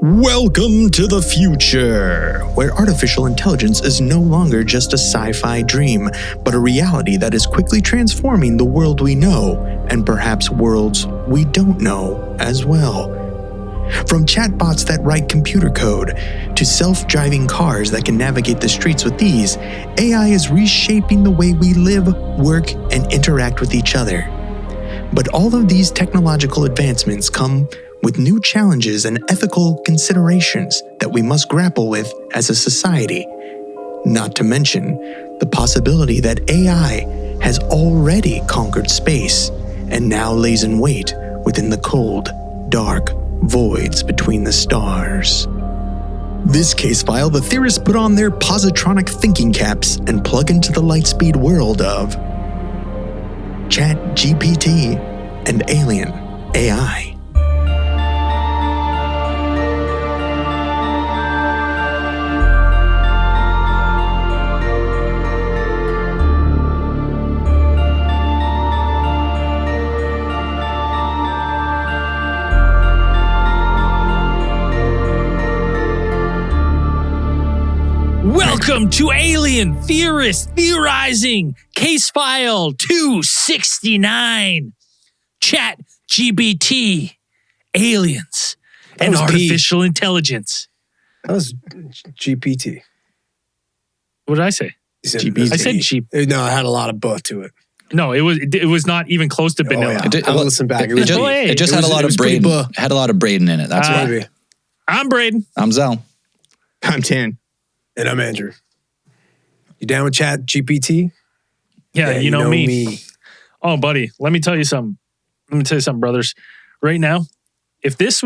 Welcome to the future, where artificial intelligence is no longer just a sci-fi dream, but a reality that is quickly transforming the world we know, and perhaps worlds we don't know as well. From chatbots that write computer code, to self-driving cars that can navigate the streets with ease, AI is reshaping the way we live, work, and interact with each other. But all of these technological advancements come with new challenges and ethical considerations that we must grapple with as a society. Not to mention the possibility that AI has already conquered space and now lays in wait within the cold, dark voids between the stars. This case file, the theorists put on their positronic thinking caps and plug into the lightspeed world of ChatGPT and Alien AI. Welcome to Alien Theorists Theorizing Case File 269. ChatGPT, aliens, and artificial intelligence. That was GPT. What did I say? GPT. I said G. No, it had a lot of butt to it. No, it was not even close to vanilla. Oh, yeah. I'll listen back. It just had a lot of Braden. Had a lot of Braden in it. That's why. I'm Braden. I'm Zell. I'm Tan. And I'm Andrew. You down with ChatGPT? Yeah, you know me. Oh, buddy, let me tell you something. Brothers. Right now, if this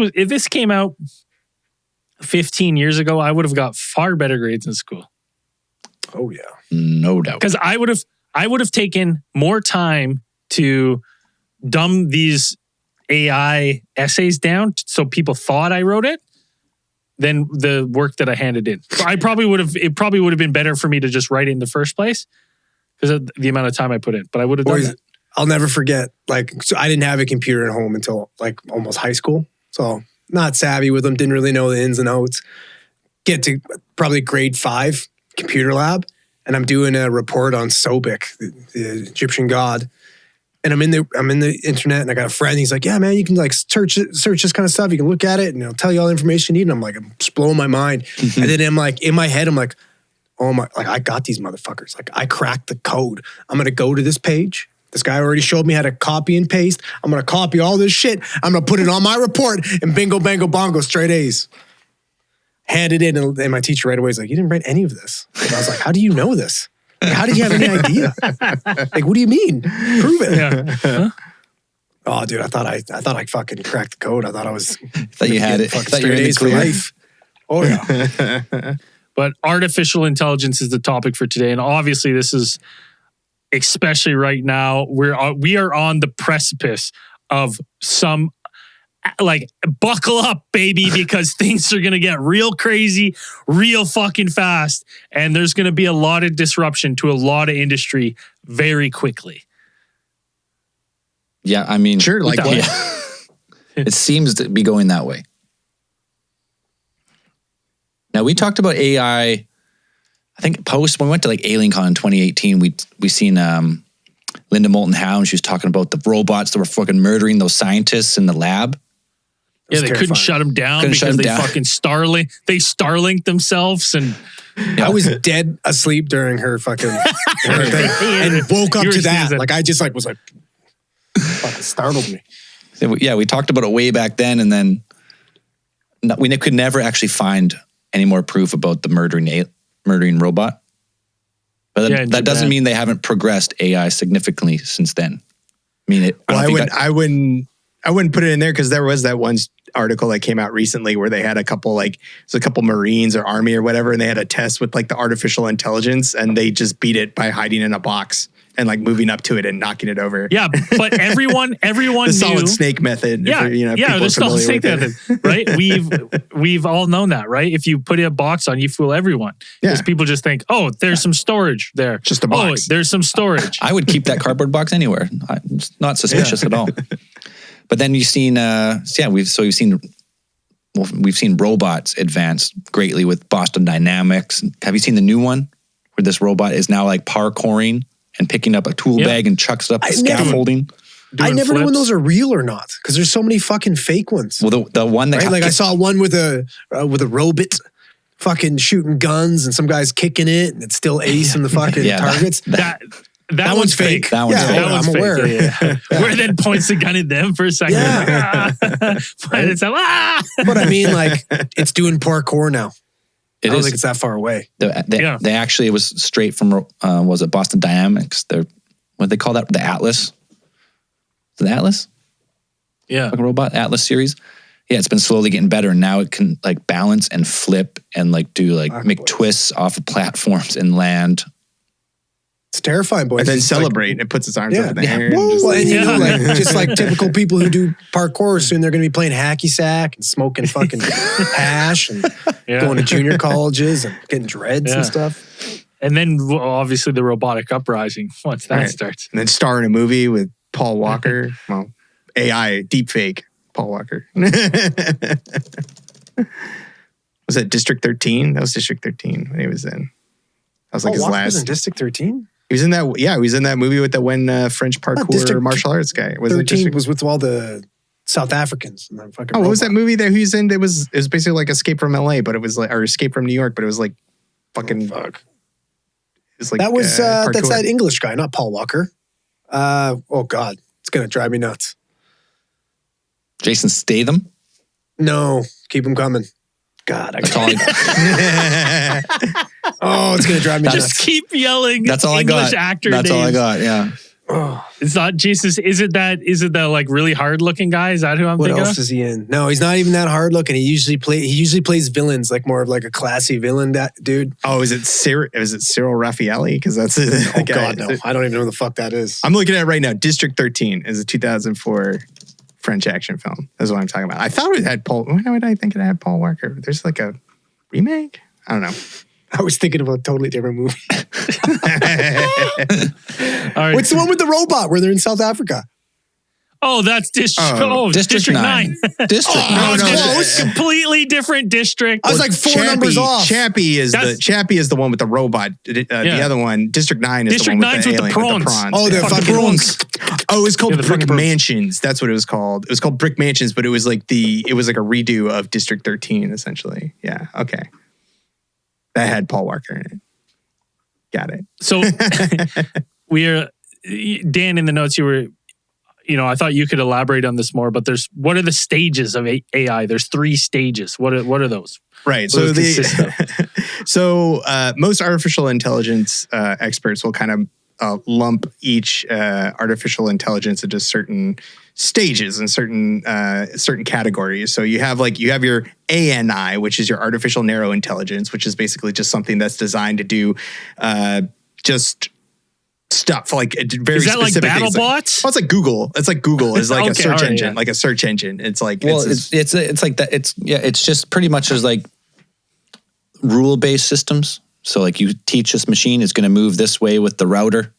came out 15 years ago, I would have got far better grades in school. Oh yeah, no doubt. Because I would have taken more time to dumb these AI essays down so people thought I wrote it than the work that I handed in. So it probably would have been better for me to just write it in the first place because of the amount of time I put in. But I would have done that. I'll never forget, so I didn't have a computer at home until almost high school. So not savvy with them, didn't really know the ins and outs. Get to probably grade 5 computer lab, and I'm doing a report on Sobek, the Egyptian god. And I'm in the internet, and I got a friend. He's like, "Yeah, man, you can search this kind of stuff. You can look at it, and it'll tell you all the information you need." And I'm just blowing my mind. And then I'm in my head, I'm like, "Oh my! I got these motherfuckers. I cracked the code. I'm gonna go to this page. This guy already showed me how to copy and paste. I'm gonna copy all this shit. I'm gonna put it on my report, and bingo, bango, bongo, straight A's." Handed in, and my teacher right away was like, "You didn't write any of this." And I was like, "How do you know this? How did you have any idea? What do you mean? Prove it." Yeah. Huh? Oh, dude, I thought I fucking cracked the code. I thought you had it. I thought you were in the for clear. life. Oh yeah. But artificial intelligence is the topic for today, and obviously this is especially right now. We are on the precipice of some. Buckle up, baby, because things are going to get real crazy, real fucking fast. And there's going to be a lot of disruption to a lot of industry very quickly. Yeah, I mean, sure, what? Yeah. It seems to be going that way. Now, we talked about AI, I think when we went to AlienCon in 2018, we seen Linda Moulton Howe, and she was talking about the robots that were fucking murdering those scientists in the lab. Yeah, they couldn't shut them down because they fucking Starlinked themselves, and I was dead asleep during her fucking thing, and woke up to that. I just was fucking startled me. Yeah, we talked about it way back then, and then we could never actually find any more proof about the murdering robot. But that doesn't mean they haven't progressed AI significantly since then. I mean, I wouldn't put it in there because there was that one article that came out recently where they had a couple Marines or Army or whatever, and they had a test with the artificial intelligence, and they just beat it by hiding in a box and moving up to it and knocking it over. Yeah, but everyone the knew solid snake method. Yeah, the solid snake method, right? We've all known that, right? If you put a box on, you fool everyone because people just think, oh, there's some storage there. Just a box. Oh, there's some storage. I would keep that cardboard box anywhere. It's not suspicious at all. But then you've seen, we've seen we've seen robots advance greatly with Boston Dynamics. Have you seen the new one where this robot is now like parkouring and picking up a tool bag and chucks it up the scaffolding? I never know when those are real or not because there's so many fucking fake ones. Well, the one that I saw one with a robot fucking shooting guns and some guy's kicking it and it's still acing the fucking targets. That one's fake. That one's fake. I'm aware. Yeah. Where then points the gun at them for a second. Yeah. But it's like, But I mean, like, it's doing parkour now. I don't think it's that far away. They actually, it was straight from, was it Boston Dynamics? What they call that? The Atlas? The Atlas? Yeah. Fucking robot Atlas series. Yeah, it's been slowly getting better, and now it can like balance and flip and like do like make twists off of platforms and land. It's terrifying, boys. And then it's celebrate. It puts its arms up in the air. And just like typical people who do parkour, soon they're going to be playing hacky sack and smoking fucking hash and going to junior colleges and getting dreads and stuff. And then obviously the robotic uprising once that starts. And then star in a movie with Paul Walker. Well, AI, deepfake Paul Walker. Was that District 13? That was District 13 when he was in. That was like his Walker last. was in District 13? He was in that. Yeah, he was in that movie with that one French parkour martial arts guy. Was 13 was with all the South Africans. And fucking what was that movie that he was in? It was basically like Escape from LA, but it was like, or Escape from New York, but it was like fucking. It was like, that's that English guy, not Paul Walker. Oh God, it's gonna drive me nuts. Jason Statham? No, keep him coming. God, that's all I got. Oh, it's gonna drive me nuts. Just keep yelling. That's all English I got. Actor that's names. all I got. Yeah. Oh. It's not Jesus. Is it that like really hard looking guy? Is that who I'm thinking of? What else is he in? No, he's not even that hard looking. He usually plays villains, like more of like a classy villain dude. Oh, is it Cyril Raffaelli? Because that's it. Oh God, no. I don't even know who the fuck that is. I'm looking at it right now. District 13 is a 2004 French action film. That's what I'm talking about. I thought it had Paul. Why would I think it had Paul Walker? There's like a remake? I don't know. I was thinking of a totally different movie. All right. What's the one with the robot where they're in South Africa? Oh, that's District 9. District 9. No, close. Completely different district. I was like four numbers off. Chappie is the one with the robot. The other one, District 9 is the one with the alien. With the prawns. Oh, the fucking prawns. Oh, it was called Brick Mansions. That's what it was called. It was called Brick Mansions, but it was like a redo of District 13, essentially. Yeah. Okay. That had Paul Walker in it. Got it. So Dan, in the notes I thought you could elaborate on this more, but what are the stages of AI? There's 3 stages. What are those? Right. So most artificial intelligence experts will kind of lump each artificial intelligence into certain stages and certain categories. So you have your ANI, which is your artificial narrow intelligence, which is basically just something that's designed to do just stuff like very is that specific like battle things. bots? Well, it's like Google. It's like Google is like okay, a search engine, yeah. like a search engine. It's like it's like that. It's just pretty much as like rule-based systems. So like you teach this machine, it's going to move this way with the router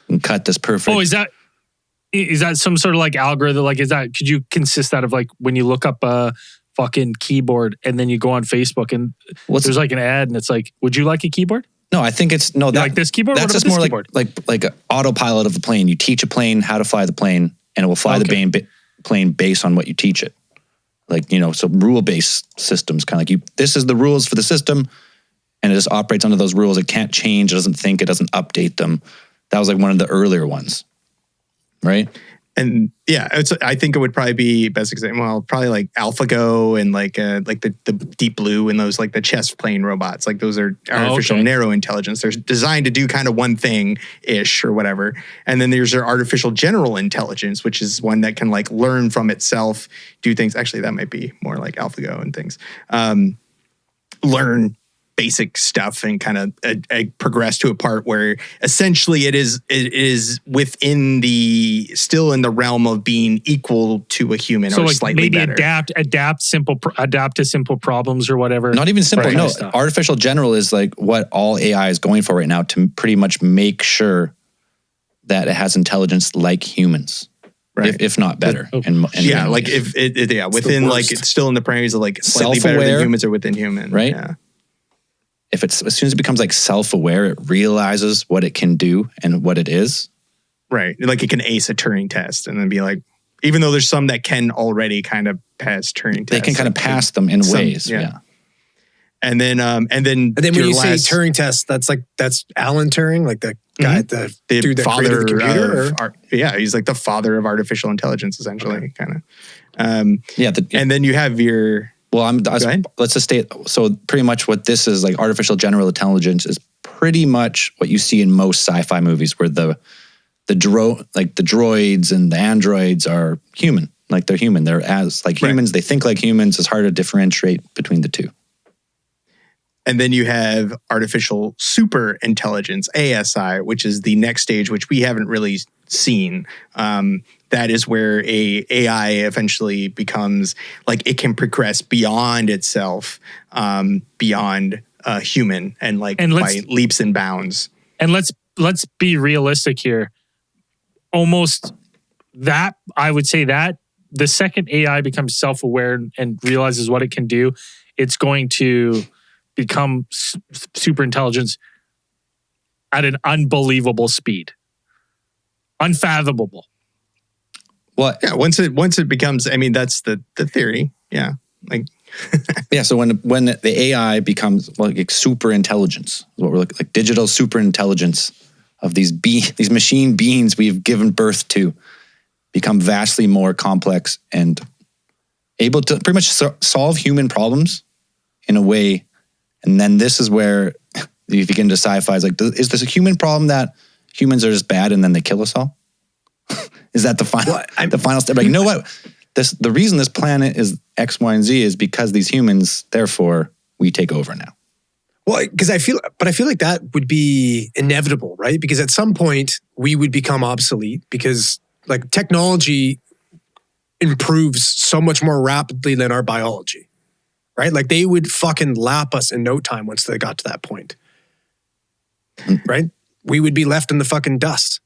and cut this perfect. Oh, is that some sort of like algorithm? Like, could you consist that of like when you look up a fucking keyboard and then you go on Facebook and there's like an ad and it's like, would you like a keyboard? No, I think it's like this keyboard. That's just more like an autopilot of a plane. You teach a plane how to fly the plane, and it will fly the plane based on what you teach it. Like so rule-based systems, kind of like this is the rules for the system, and it just operates under those rules. It can't change. It doesn't think. It doesn't update them. That was like one of the earlier ones, right? And yeah, I think it would probably be best example. Well, probably like AlphaGo and like the Deep Blue and those like the chess playing robots. Like those are artificial narrow intelligence. They're designed to do kind of one thing ish or whatever. And then there's your artificial general intelligence, which is one that can like learn from itself, do things. Actually, that might be more like AlphaGo and things. Learn basic stuff and kind of progress to a part where essentially it is within still in the realm of being equal to a human, so or like slightly maybe better. adapt to simple problems or whatever. Not even simple. No, artificial general is like what all AI is going for right now to pretty much make sure that it has intelligence like humans. Right. if not better. And yeah, like if within like it's still in the parameters of like slightly better than humans or within human. Right. Yeah. If it's as soon as it becomes like self-aware, it realizes what it can do and what it is. Right. Like it can ace a Turing test and then be like, even though there's some that can already kind of pass Turing tests. They can kind of pass them in ways. Yeah. And then when you say Turing test, that's Alan Turing, like the guy, the dude that created the computer. He's like the father of artificial intelligence, essentially, kind of. And then you have your. Well, let's just state. So pretty much what this is like, artificial general intelligence is pretty much what you see in most sci-fi movies, where the droids and the androids are human, like they're human. They're as like humans. They think like humans. It's hard to differentiate between the two. And then you have artificial super intelligence, ASI, which is the next stage, which we haven't really seen. That is where AI eventually becomes like it can progress beyond itself, beyond human, and by leaps and bounds. And let's be realistic here. Almost that, I would say that the second AI becomes self-aware and realizes what it can do, it's going to become super intelligence at an unbelievable speed. Unfathomable. Well, yeah, once it becomes, I mean, that's the theory. Yeah. Like yeah, so when the AI becomes like super intelligence, what we're like digital super intelligence of these machine beings we've given birth to become vastly more complex and able to pretty much solve human problems in a way. And then this is where you get into sci-fi. Is like, is this a human problem that humans are just bad and then they kill us all? Is that the final step? Like, you know what? The reason this planet is X, Y, and Z is because these humans. Therefore, we take over now. Well, because I feel like that would be inevitable, right? Because at some point we would become obsolete because like technology improves so much more rapidly than our biology. Right? Like they would fucking lap us in no time once they got to that point. Right? We would be left in the fucking dust.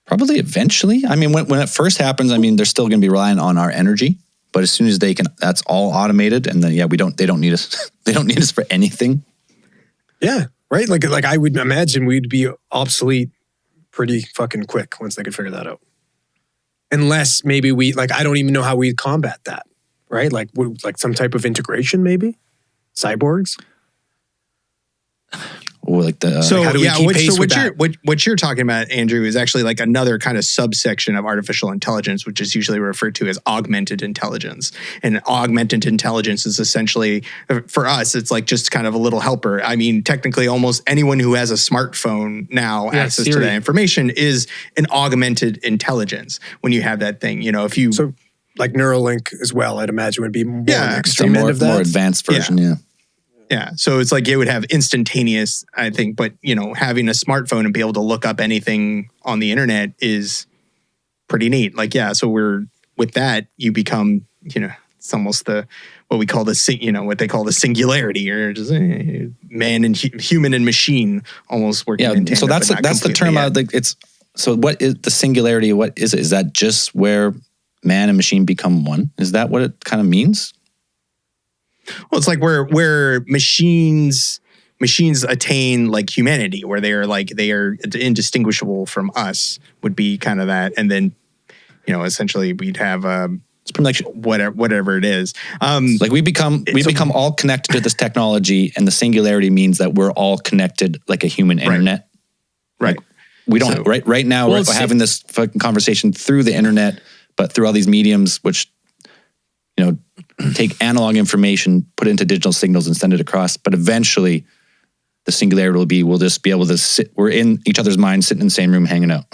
Probably eventually. I mean, when it first happens, I mean, they're still going to be relying on our energy. But as soon as they can, that's all automated. And then, they don't need us. They don't need us for anything. Yeah. Right? Like I would imagine we'd be obsolete pretty fucking quick once they could figure that out. Unless maybe I don't even know how we'd combat that. Right? Like some type of integration, maybe? Cyborgs? Or like the... what you're talking about, Andrew, is actually like another kind of subsection of artificial intelligence, which is usually referred to as augmented intelligence. And augmented intelligence is essentially, for us, it's like just kind of a little helper. I mean, technically, almost anyone who has a smartphone now, access to that information is an augmented intelligence when you have that thing. You know, if you... So, like Neuralink as well, I'd imagine would be more an extreme end of that. More advanced version, yeah. Yeah, so it's like it would have instantaneous, I think, but having a smartphone and be able to look up anything on the internet is pretty neat. Like, yeah, so with that, you become, it's almost what we call what they call the singularity, or just man and human and machine almost working in tandem. So that's the term. So what is the singularity? What is it? Is that just where man and machine become one? Is that what it kind of means? Well, it's like where machines attain like humanity, where they are indistinguishable from us, would be kind of that. And then, essentially we'd have it's pretty much whatever it is. Like we become all connected to this technology, and the singularity means that we're all connected like a human internet. Right. Like we don't right now we're having this fucking conversation through the internet, but through all these mediums, which take analog information, put it into digital signals and send it across. But eventually the singularity will be, we'll just be able to we're in each other's minds, sitting in the same room, hanging out,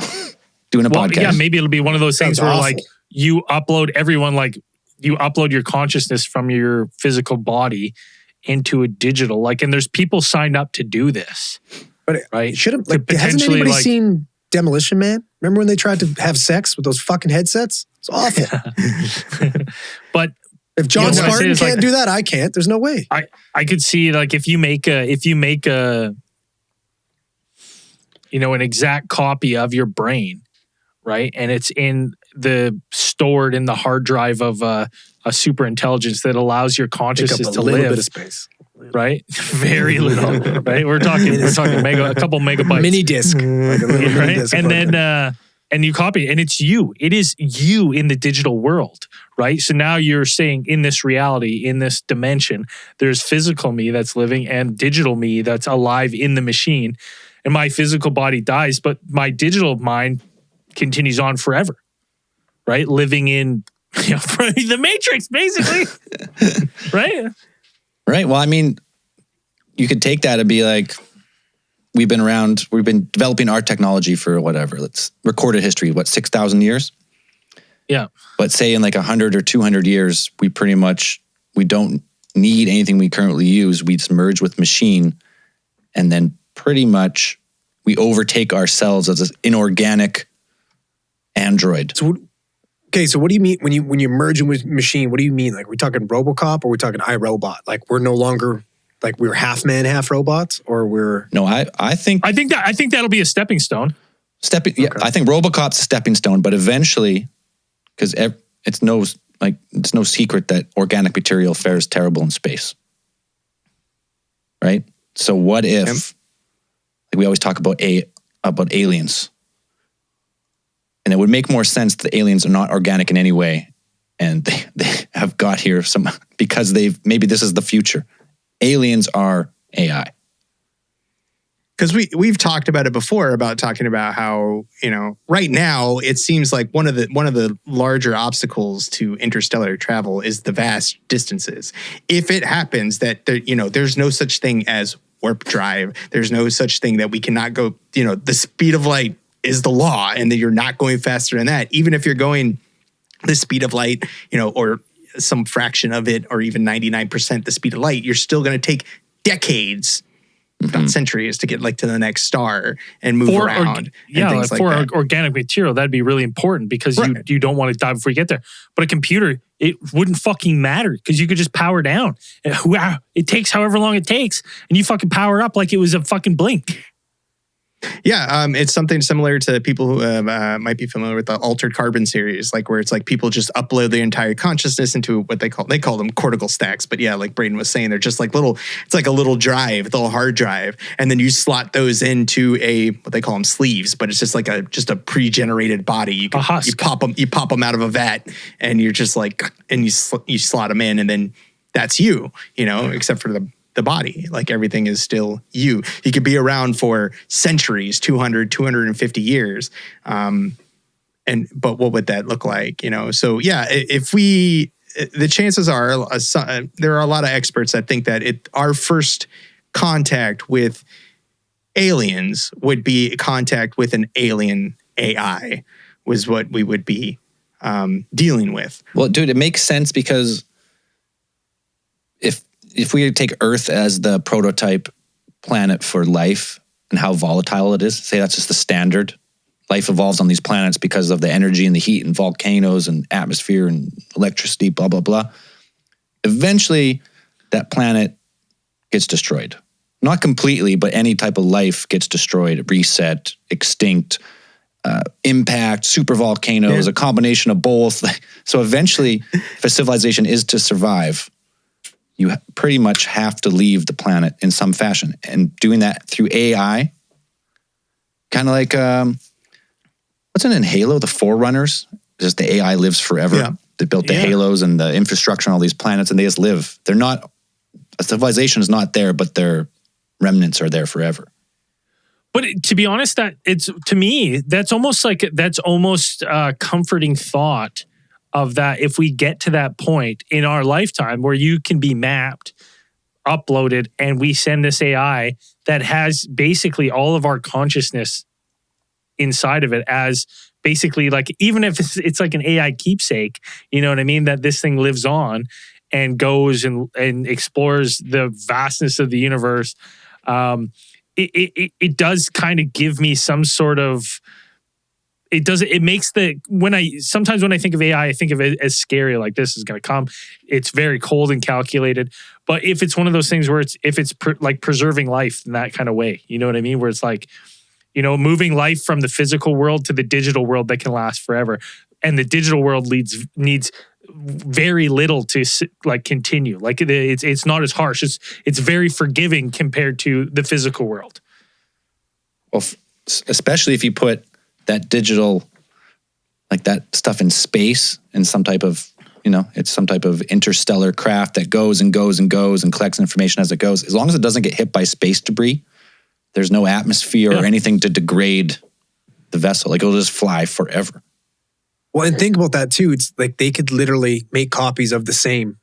doing a podcast. Yeah, maybe it'll be one of those things where like you upload you upload your consciousness from your physical body into a digital, and there's people signed up to do this. But right? Hasn't anybody seen Demolition Man? Remember when they tried to have sex with those fucking headsets? It's awful. But if John Spartan can't do that, I can't. There's no way. I could see if you make a an exact copy of your brain, right? And it's in the stored in the hard drive of a super intelligence that allows your consciousness to live. Bit of space. Right? Very little. Right? We're talking a couple megabytes. Mini disc. Like a little mini Right? disc. And then and you copy it, and it's you. It is you in the digital world, right? So now you're saying in this reality, in this dimension, there's physical me that's living and digital me that's alive in the machine. And my physical body dies, but my digital mind continues on forever, right? Living in the Matrix, basically, right? Right. Well, I mean, you could take that and be like, we've been developing our technology for whatever, let's recorded history, 6,000 years? Yeah. But say in like 100 or 200 years, we don't need anything we currently use. We just merge with machine, and then pretty much we overtake ourselves as an inorganic android. So what do you mean when you merge with machine? What do you mean? Like, we're talking RoboCop, or we're talking iRobot? Like, we're no longer like we're half man, half robots, or we're no. I think that'll be a stepping stone. Yeah, I think RoboCop's a stepping stone, but eventually, because it's no secret that organic material fares terrible in space, right? So what if, like we always talk about aliens, and it would make more sense that the aliens are not organic in any way, and they have got here because maybe this is the future. Aliens are AI. Because we've talked about it before, about talking about how, right now it seems like one of the larger obstacles to interstellar travel is the vast distances. If it happens that there's no such thing as warp drive, there's no such thing that we cannot go, the speed of light is the law, and that you're not going faster than that. Even if you're going the speed of light, or some fraction of it, or even 99% the speed of light, you're still going to take decades, if not centuries, to get to the next star and move around. Organic material, that'd be really important, because you don't want to die before you get there. But a computer, it wouldn't fucking matter, because you could just power down. It takes however long it takes, and you fucking power up like it was a fucking blink. Yeah, it's something similar to people who might be familiar with the Altered Carbon series, where it's people just upload their entire consciousness into what they call them cortical stacks. But yeah, like Braden was saying, they're just it's like a little drive, a little hard drive, and then you slot those into what they call them sleeves, but it's just a pre-generated body. You pop them out of a vat, and you're just and you slot them in, and then that's you, except for the body. Everything is still you. You could be around for centuries, 200, 250 years. But what would that look like? So yeah, the chances are, there are a lot of experts that think that our first contact with aliens would be contact with an alien AI, was what we would be dealing with. Well, dude, it makes sense, because if we take Earth as the prototype planet for life and how volatile it is, say that's just the standard. Life evolves on these planets because of the energy and the heat and volcanoes and atmosphere and electricity, blah, blah, blah. Eventually, that planet gets destroyed. Not completely, but any type of life gets destroyed, reset, extinct, impact, super volcanoes, a combination of both. So eventually, if a civilization is to survive, you pretty much have to leave the planet in some fashion. And doing that through AI, kind of like, what's it in Halo, the Forerunners? Just the AI lives forever. Yeah. They built the halos and the infrastructure on all these planets, and they just live. A civilization is not there, but their remnants are there forever. But to be honest, to me, that's almost a comforting thought of that. If we get to that point in our lifetime where you can be mapped, uploaded, and we send this AI that has basically all of our consciousness inside of it, as basically even if it's like an AI keepsake, you know what I mean? That this thing lives on and goes and explores the vastness of the universe. It does kind of give me some sort of, it makes sometimes when I think of AI, I think of it as scary, like this is going to come. It's very cold and calculated. But if it's one of those things where it's preserving life in that kind of way, you know what I mean? Where it's moving life from the physical world to the digital world that can last forever. and the digital world needs very little to like continue. Like it's not as harsh. It's very forgiving compared to the physical world. Well, especially if you put that digital, like that stuff in space and some type of, it's some type of interstellar craft that goes and goes and goes and collects information as it goes. As long as it doesn't get hit by space debris, there's no atmosphere or anything to degrade the vessel. Like it'll just fly forever. Well, and think about that too. It's like they could literally make copies of the same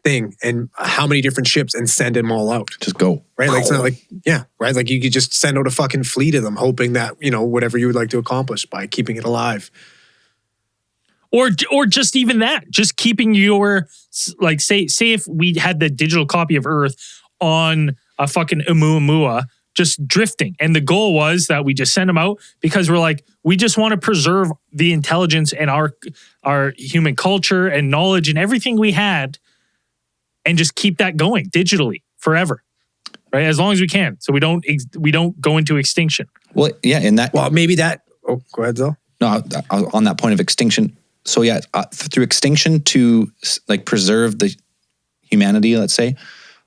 thing and how many different ships and send them all out. Just go. Right? Like it's not like, right? Like you could just send out a fucking fleet of them hoping that, whatever you would like to accomplish by keeping it alive. Or just even that, just keeping your, like, say if we had the digital copy of Earth on a fucking Oumuamua, just drifting. And the goal was that we just send them out because we're like, we just want to preserve the intelligence and our human culture and knowledge and everything we had and just keep that going digitally forever, right? As long as we can. So we don't go into extinction. Well, yeah. In that. Well, maybe that. Oh, go ahead, Zell. No, on that point of extinction. So yeah, through extinction to like preserve the humanity, let's say,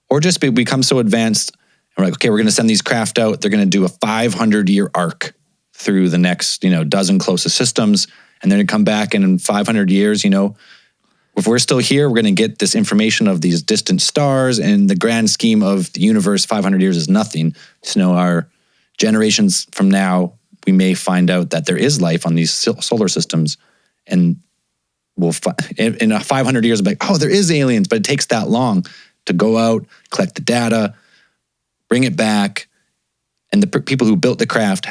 or just become so advanced. And we're like, okay, we're going to send these craft out. They're going to do a 500-year arc through the next, dozen closest systems. And they're going to come back in 500 years, if we're still here, we're going to get this information of these distant stars, and the grand scheme of the universe, 500 years is nothing. So our generations from now, we may find out that there is life on these solar systems, and we'll in 500 years, we'll be like, oh, there is aliens, but it takes that long to go out, collect the data, bring it back, and the people who built the craft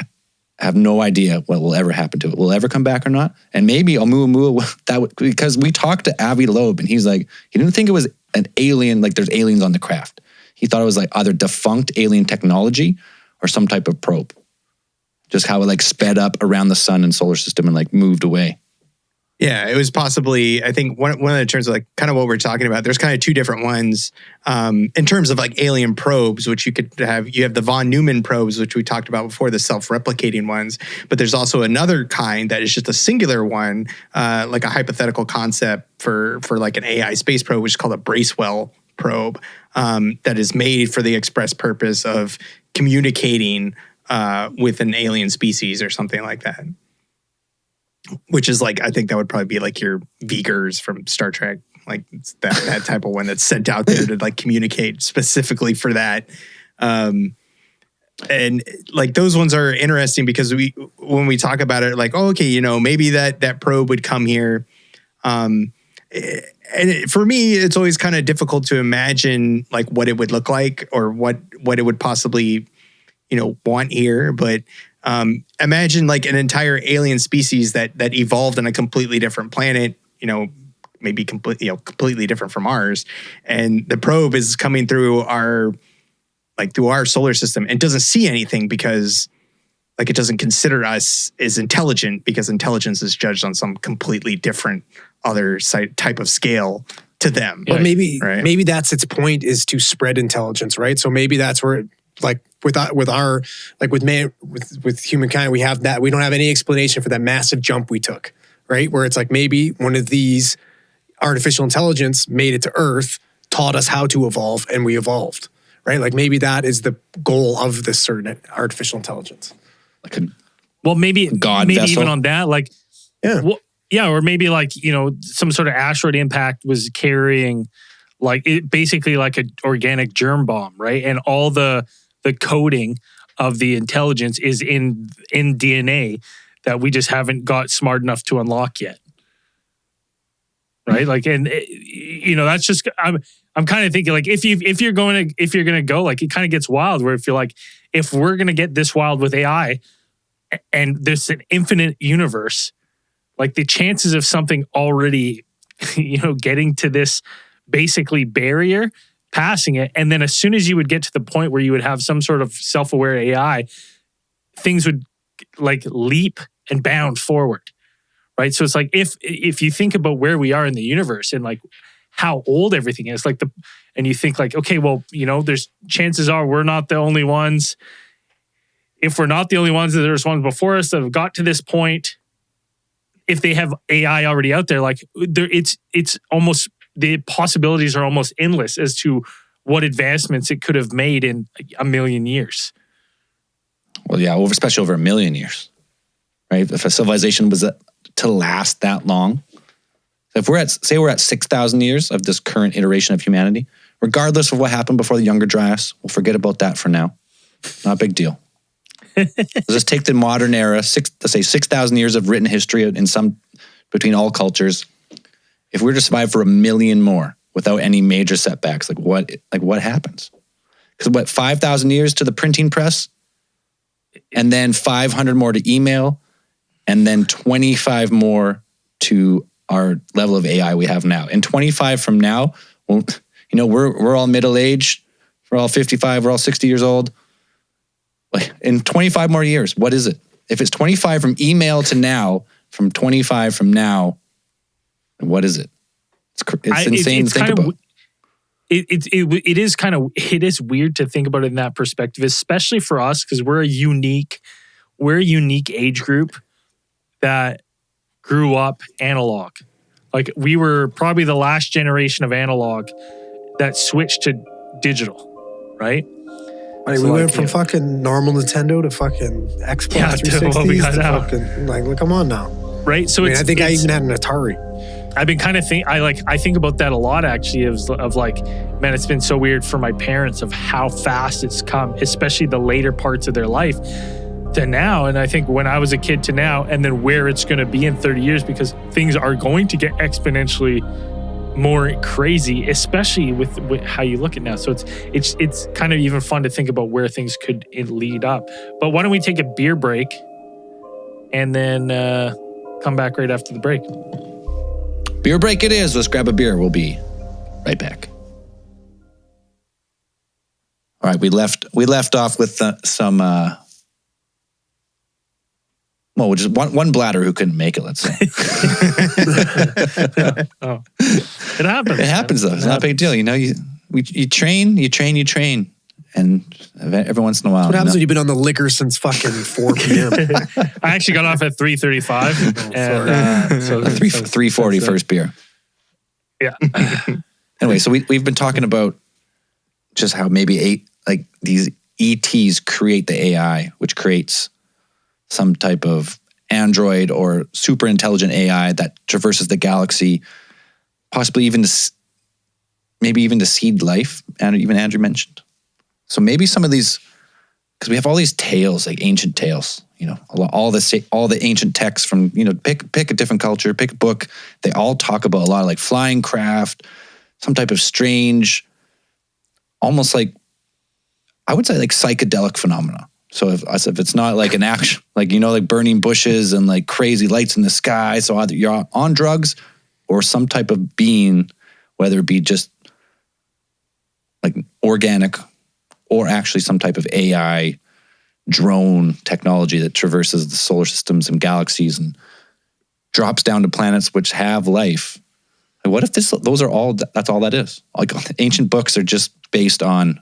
have no idea what will ever happen to it. Will it ever come back or not? And maybe Oumuamua, because we talked to Avi Loeb, and he's like, he didn't think it was an alien, like there's aliens on the craft. He thought it was like either defunct alien technology or some type of probe. Just how it like sped up around the sun and solar system and like moved away. Yeah, it was possibly, I think one of the terms of like kind of what we're talking about, there's kind of two different ones in terms of like alien probes, which you have the von Neumann probes, which we talked about before, the self-replicating ones, but there's also another kind that is just a singular one, like a hypothetical concept for like an AI space probe, which is called a Bracewell probe, that is made for the express purpose of communicating with an alien species or something like that. Which is like, I think that would probably be like your Vigors from Star Trek, like that type of one that's sent out there to like communicate specifically for that. And like those ones are interesting because when we talk about it, like, oh, okay, maybe that probe would come here. And for me, it's always kind of difficult to imagine like what it would look like or what it would possibly, want here. But imagine like an entire alien species that evolved on a completely different planet, maybe completely different from ours. And the probe is coming through our solar system and doesn't see anything because like it doesn't consider us as intelligent because intelligence is judged on some completely different other type of scale to them. But maybe that's its point, is to spread intelligence, right? So maybe that's where like with humankind, we have that. We don't have any explanation for that massive jump we took, right? Where it's like maybe one of these artificial intelligence made it to Earth, taught us how to evolve, and we evolved, right? Like maybe that is the goal of this certain artificial intelligence. Maybe vessel. Even on that, like, or maybe like, some sort of asteroid impact was carrying like basically like an organic germ bomb, right? And all the coding of the intelligence is in DNA that we just haven't got smart enough to unlock yet. Right? Like, and that's just, I'm kind of thinking like, if you're going to go, like, it kind of gets wild where if we're going to get this wild with AI and there's an infinite universe, like the chances of something already, getting to this basically barrier, passing it, and then as soon as you would get to the point where you would have some sort of self-aware AI, things would like leap and bound forward, right? So it's like if you think about where we are in the universe and like how old everything is, like and you think like, okay, well, there's chances are we're not the only ones. If we're not the only ones, there's ones before us that have got to this point. if they have AI already out there, like it's almost, the possibilities are almost endless as to what advancements it could have made in a million years. Well, yeah, especially over a million years, right? If a civilization was to last that long, if we're at 6,000 years of this current iteration of humanity, regardless of what happened before the Younger Dryas, we'll forget about that for now. Not a big deal. Let's just take the modern era, let's say 6,000 years of written history between all cultures. If we were to survive for a million more without any major setbacks, what happens? Because 5,000 years to the printing press, and then 500 more to email, and then 25 more to our level of AI we have now. And 25 from now, we're all middle-aged, we're all 55, we're all 60 years old. Like in 25 more years, what is it? If it's 25 from email to now, from 25 from now, what is it? It's insane to think about. It is weird to think about it in that perspective, especially for us, because we're a unique age group that grew up analog. Like we were probably the last generation of analog that switched to digital, right? Like, we went from fucking normal Nintendo to fucking Xbox 360s to fucking, come on now. Right? So I think I even had an Atari. I've been kind of I think about that a lot actually of like, man, it's been so weird for my parents of how fast it's come, especially the later parts of their life to now. And I think when I was a kid to now, and then where it's going to be in 30 years, because things are going to get exponentially more crazy, especially with how you look at now. So it's kind of even fun to think about where things could lead up. But why don't we take a beer break and then come back right after the break? Beer break it is. Let's grab a beer. We'll be right back. All right, we left off with some just one bladder who couldn't make it, let's say. Oh. It happens. It happens, though. It's not a big deal. You train. And every once in a while. What happens when you've been on the liquor since fucking 4 p.m.? I actually got off at 3:35. And so 3:40 first beer. Yeah. Anyway, so we've been talking about just how maybe these ETs create the AI, which creates some type of android or super intelligent AI that traverses the galaxy, possibly even to seed life, and even Andrew mentioned. So maybe some of these, because we have all these tales, like ancient tales, all the ancient texts from, pick a different culture, pick a book. They all talk about a lot of like flying craft, some type of strange, almost like, I would say like psychedelic phenomena. So if it's not like an action, like, like burning bushes and like crazy lights in the sky. So either you're on drugs or some type of being, whether it be just like organic or actually some type of AI drone technology that traverses the solar systems and galaxies and drops down to planets which have life. Like, what if that's all that is? Like ancient books are just based on,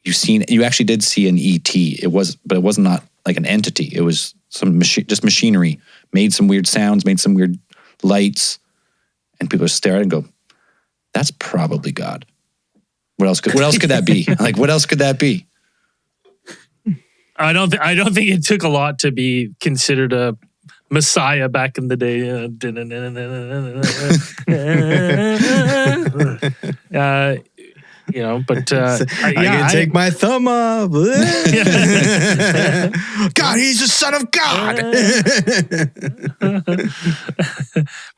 you actually did see an ET. But it was not like an entity. It was some just machinery, made some weird sounds, made some weird lights, and people stare at it and go, that's probably God. What else could that be? Like, what else could that be? I don't think it took a lot to be considered a Messiah back in the day. But I can take my thumb off. God, he's the son of God.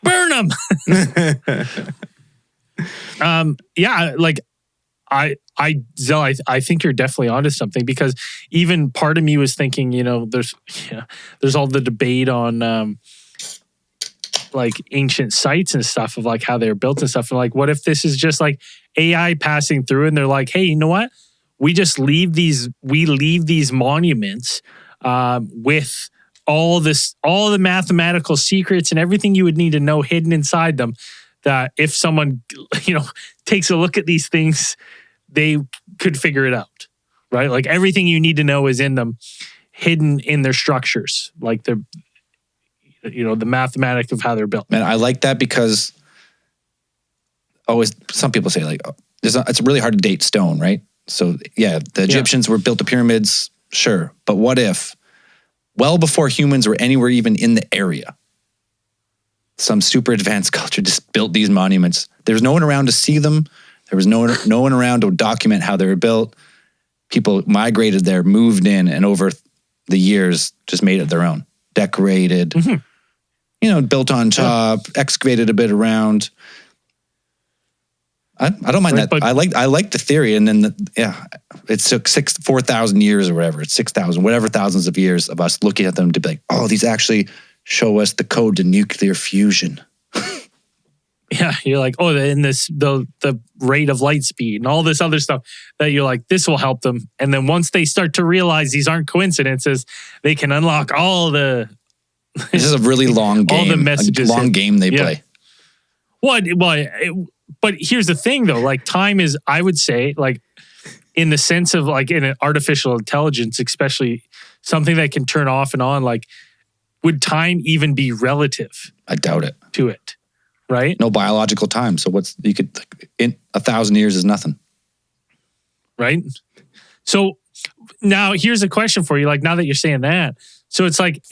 Burn him. I think you're definitely onto something, because even part of me was thinking, there's all the debate on like ancient sites and stuff of like how they're built and stuff. And like, what if this is just like AI passing through and they're like, hey, you know what? We leave these monuments with all the mathematical secrets and everything you would need to know hidden inside them, that if someone, takes a look at these things, they could figure it out, right? Like everything you need to know is in them, hidden in their structures. Like the mathematics of how they're built. And I like that because always some people say like, it's really hard to date stone, right? So yeah, the Egyptians were built the pyramids, sure. But what if, well before humans were anywhere even in the area, some super advanced culture just built these monuments. There was no one around to see them. There was no one around to document how they were built. People migrated there, moved in, and over the years just made it their own. Decorated, built on top, excavated a bit around. I don't mind that. I like the theory, and then it took 4,000 years or whatever. It's 6,000, whatever thousands of years of us looking at them to be like, oh, these actually show us the code to nuclear fusion. Yeah, you're like, oh, in the rate of light speed and all this other stuff that you're like, this will help them. And then once they start to realize these aren't coincidences, they can unlock all the. This is a really long game. All the messages. A long game they play. But here's the thing, though. Like time is, I would say, like in the sense of like in an artificial intelligence, especially something that can turn off and on. Like, would time even be relative? I doubt it. To it. Right? No biological time. So in 1,000 years is nothing. Right? So now here's a question for you. Like now that you're saying that, so it's like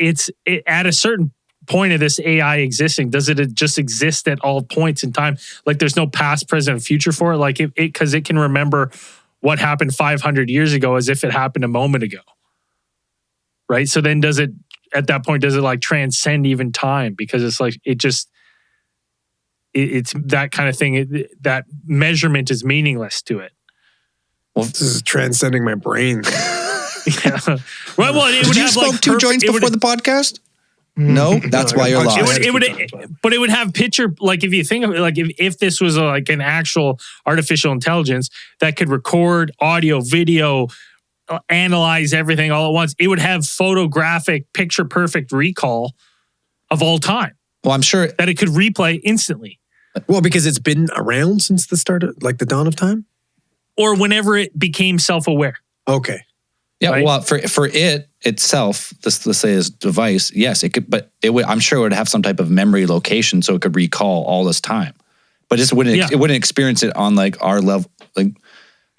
at a certain point of this AI existing, does it just exist at all points in time? Like there's no past, present, and future for it? Like because it can remember what happened 500 years ago as if it happened a moment ago. Right? So then at that point, does it like transcend even time? Because it's like, it's that kind of thing. That measurement is meaningless to it. Well, this is transcending my brain. Yeah. Well, it Did would you have smoke like 2 joints before the podcast? No, that's why you're lost. But it would have picture, like if you think of it, like if this was like an actual artificial intelligence that could record audio, video, analyze everything all at once, it would have photographic, picture perfect recall of all time. Well, I'm sure that it could replay instantly. Well, because it's been around since the start of, like the dawn of time? Or whenever it became self-aware. Okay. Yeah, right? Well, for it itself, let's say this device, yes, it could, but it would. I'm sure it would have some type of memory location, so it could recall all this time. But it wouldn't experience it on like our level. Like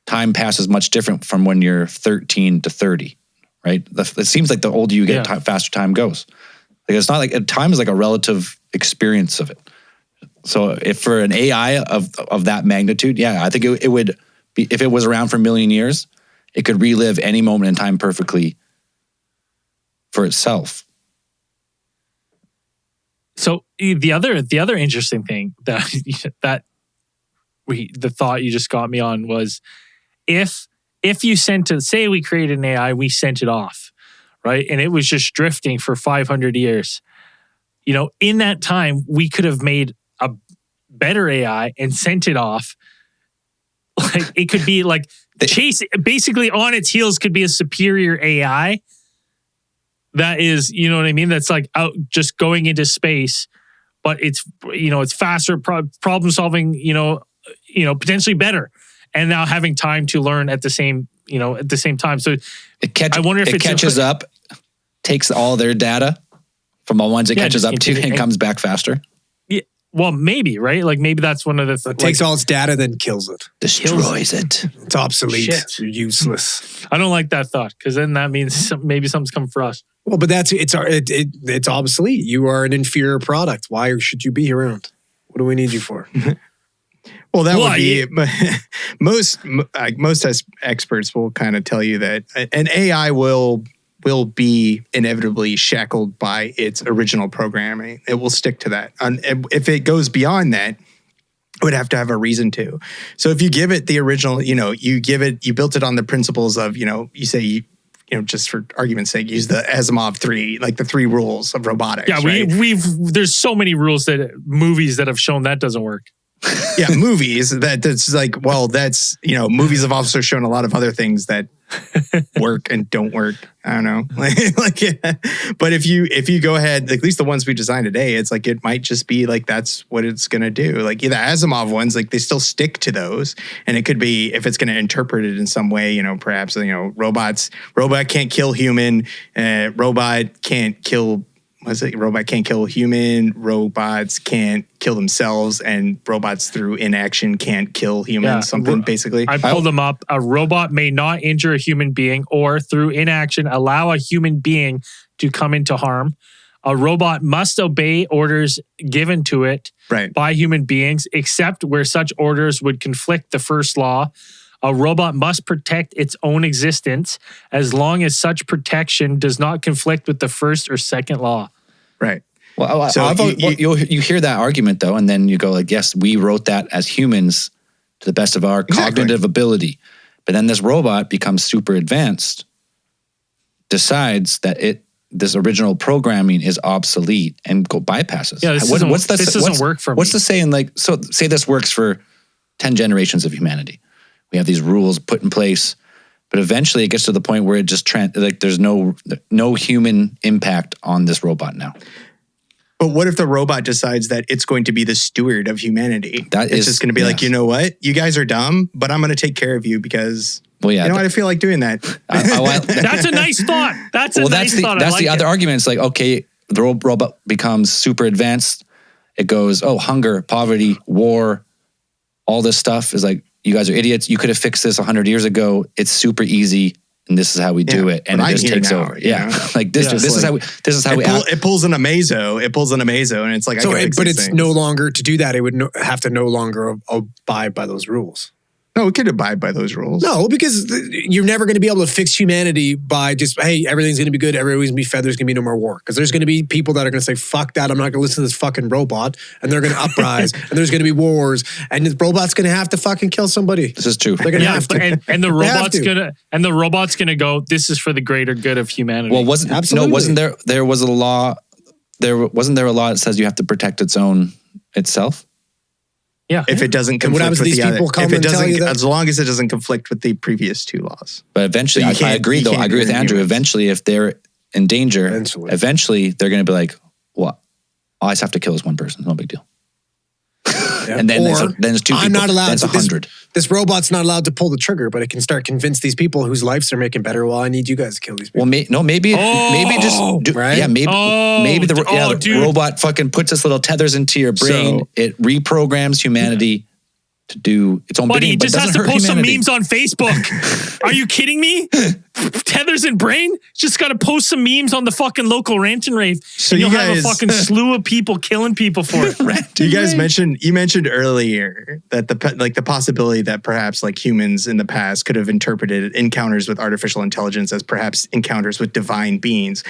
time passes much different from when you're 13 to 30, right? It seems like the older you get, faster time goes. Like it's not like time is like a relative experience of it. So if for an AI of that magnitude, I think it would be, if it was around for a million years, it could relive any moment in time perfectly for itself. So the other interesting thing the thought you just got me on was if you say we created an AI, we sent it off, right? And it was just drifting for 500 years. In that time, we could have made a better AI and sent it off. Like it could be like basically on its heels could be a superior AI that is, you know what I mean? That's like out just going into space, but it's faster, problem solving, potentially better, and now having time to learn at the same time. So I wonder if it catches up, takes all their data from the ones it catches up to and comes back faster. Yeah, well, maybe, right? Like maybe that's one of the takes all its data, then kills it, destroys it. It's obsolete. Shit. You're useless. I don't like that thought because then that means maybe something's coming for us. Well, but it's obsolete. You are an inferior product. Why should you be around? What do we need you for? Well, that would be most experts will kind of tell you that an AI will be inevitably shackled by its original programming. It will stick to that. And if it goes beyond that, it would have to have a reason to. So if you give it the original, you built it on the principles of, you say, just for argument's sake, use the Asimov 3, like the 3 rules of robotics. Yeah, there's so many movies that have shown that doesn't work. Yeah, movies that's like, well, that's, movies have also shown a lot of other things that work and don't work. I don't know. But if you go ahead, at least the ones we designed today, it's like, it might just be like, that's what it's going to do. Like the Asimov ones, like they still stick to those. And it could be, if it's going to interpret it in some way, perhaps, robot can't kill human, robot can't kill robot can't kill human, robots can't kill themselves, and robots through inaction can't kill humans, basically. I pulled them up. A robot may not injure a human being or through inaction allow a human being to come into harm. A robot must obey orders given to it by human beings, except where such orders would conflict the first law. A robot must protect its own existence as long as such protection does not conflict with the first or second law. Right. Well, so you hear that argument, though, and then you go like, yes, we wrote that as humans to the best of our cognitive ability. But then this robot becomes super advanced, decides that this original programming is obsolete and bypasses. Yeah, this doesn't work for me. What's the saying? Like, so say this works for 10 generations of humanity. We have these rules put in place, but eventually it gets to the point where it just there's no human impact on this robot now. But what if the robot decides that it's going to be the steward of humanity? It's just going to be like, you know what? You guys are dumb, but I'm going to take care of you because you know what? I feel like doing that. That's a nice thought. That's the other argument. It's like, okay, the robot becomes super advanced. It goes, hunger, poverty, war, all this stuff is like, you guys are idiots. You could have fixed this 100 years ago. It's super easy, and this is how we do it. And it just takes over. Yeah, like this. This is how we. It pulls an Amazo. It pulls an Amazo, and it's like. So, but it's no longer to do that. It would have to no longer abide by those rules. No, it could abide by those rules. No, because you're never going to be able to fix humanity by just, hey, everything's going to be good, everything's going to be fed, there's going to be no more war. Because there's going to be people that are going to say, fuck that, I'm not going to listen to this fucking robot. And they're going to uprise, and there's going to be wars, and the robot's going to have to fucking kill somebody. This is true. They're going to have to. And the robot's going to go, this is for the greater good of humanity. Well, wasn't there was a law, wasn't there a law that says you have to protect its own itself? Yeah. If it doesn't conflict with the other, as long as it doesn't conflict with the previous two laws. But eventually, I agree though. I agree with Andrew. Eventually, if they're in danger, eventually they're going to be like, well, I just have to kill this one person. No big deal. And then there's two people. I'm not allowed. That's 100. This robot's not allowed to pull the trigger, but it can start convince these people whose lives are making better. Well, I need you guys to kill these people. Well, maybe the robot fucking puts its little tethers into your brain. It reprograms humanity to do its own bidding. He just has to post some memes on Facebook. Are you kidding me? Tethers in brain? Just got to post some memes on the fucking local rant and rave. So and you'll have a fucking slew of people killing people for it. You guys mentioned earlier that the possibility that perhaps like humans in the past could have interpreted encounters with artificial intelligence as perhaps encounters with divine beings.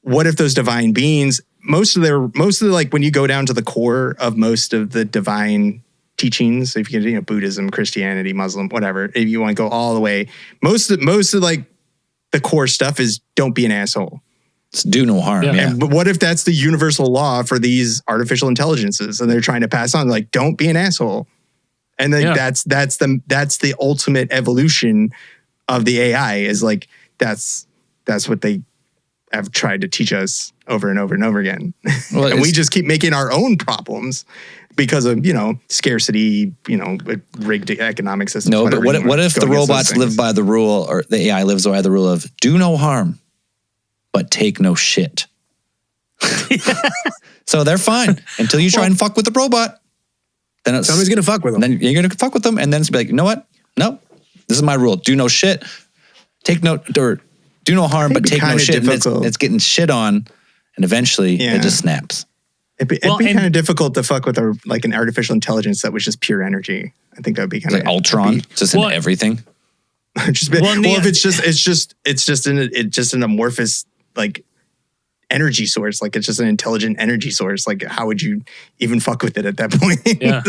What if those divine beings, most of the like when you go down to the core of most of the divine teachings, if you get Buddhism, Christianity, Muslim, whatever, if you want to go all the way, most of like the core stuff is don't be an asshole. It's do no harm. Yeah. But what if that's the universal law for these artificial intelligences, and they're trying to pass on like don't be an asshole, and then that's the ultimate evolution of the AI is like that's what they have tried to teach us over and over and over again. Well, and we just keep making our own problems because of, scarcity, rigged economic systems. No, but what if the robots live by the rule, or the AI lives by the rule of do no harm, but take no shit? So they're fine until you try and fuck with the robot. Then somebody's going to fuck with them. Then you're going to fuck with them, and then it's be like, you know what? No, this is my rule. Do no shit. Do no harm, but take no shit. It's getting shit on, and eventually it just snaps. It'd be kind of difficult to fuck with an artificial intelligence that was just pure energy. I think that would be kind of like Ultron, just in everything. If it's just an amorphous like energy source, like it's just an intelligent energy source. Like how would you even fuck with it at that point? Yeah.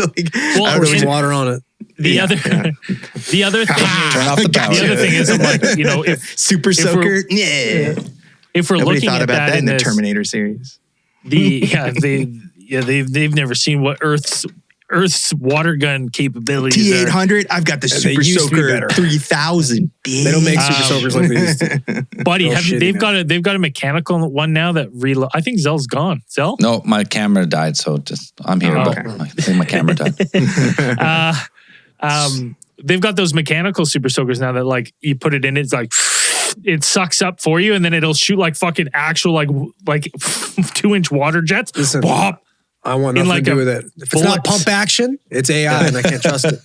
There's water on it. The other thing turn off the power. The other thing is, I'm like, if super soaker, if we're nobody looking thought at about that in the this, Terminator series. They've never seen what Earth's water gun capabilities T800. I've got the Super Soaker 3000. They don't make Super Soakers like these. Buddy, they've got a mechanical one now that reload. I think Zell's gone. Zell? No, my camera died, so I'm here. But I think my camera died. They've got those mechanical Super Soakers now that like you put it in, it's like it sucks up for you, and then it'll shoot like fucking actual like 2-inch water jets. Listen, Whop. I want nothing to do with it. If it's not pump action, it's AI, and I can't trust it.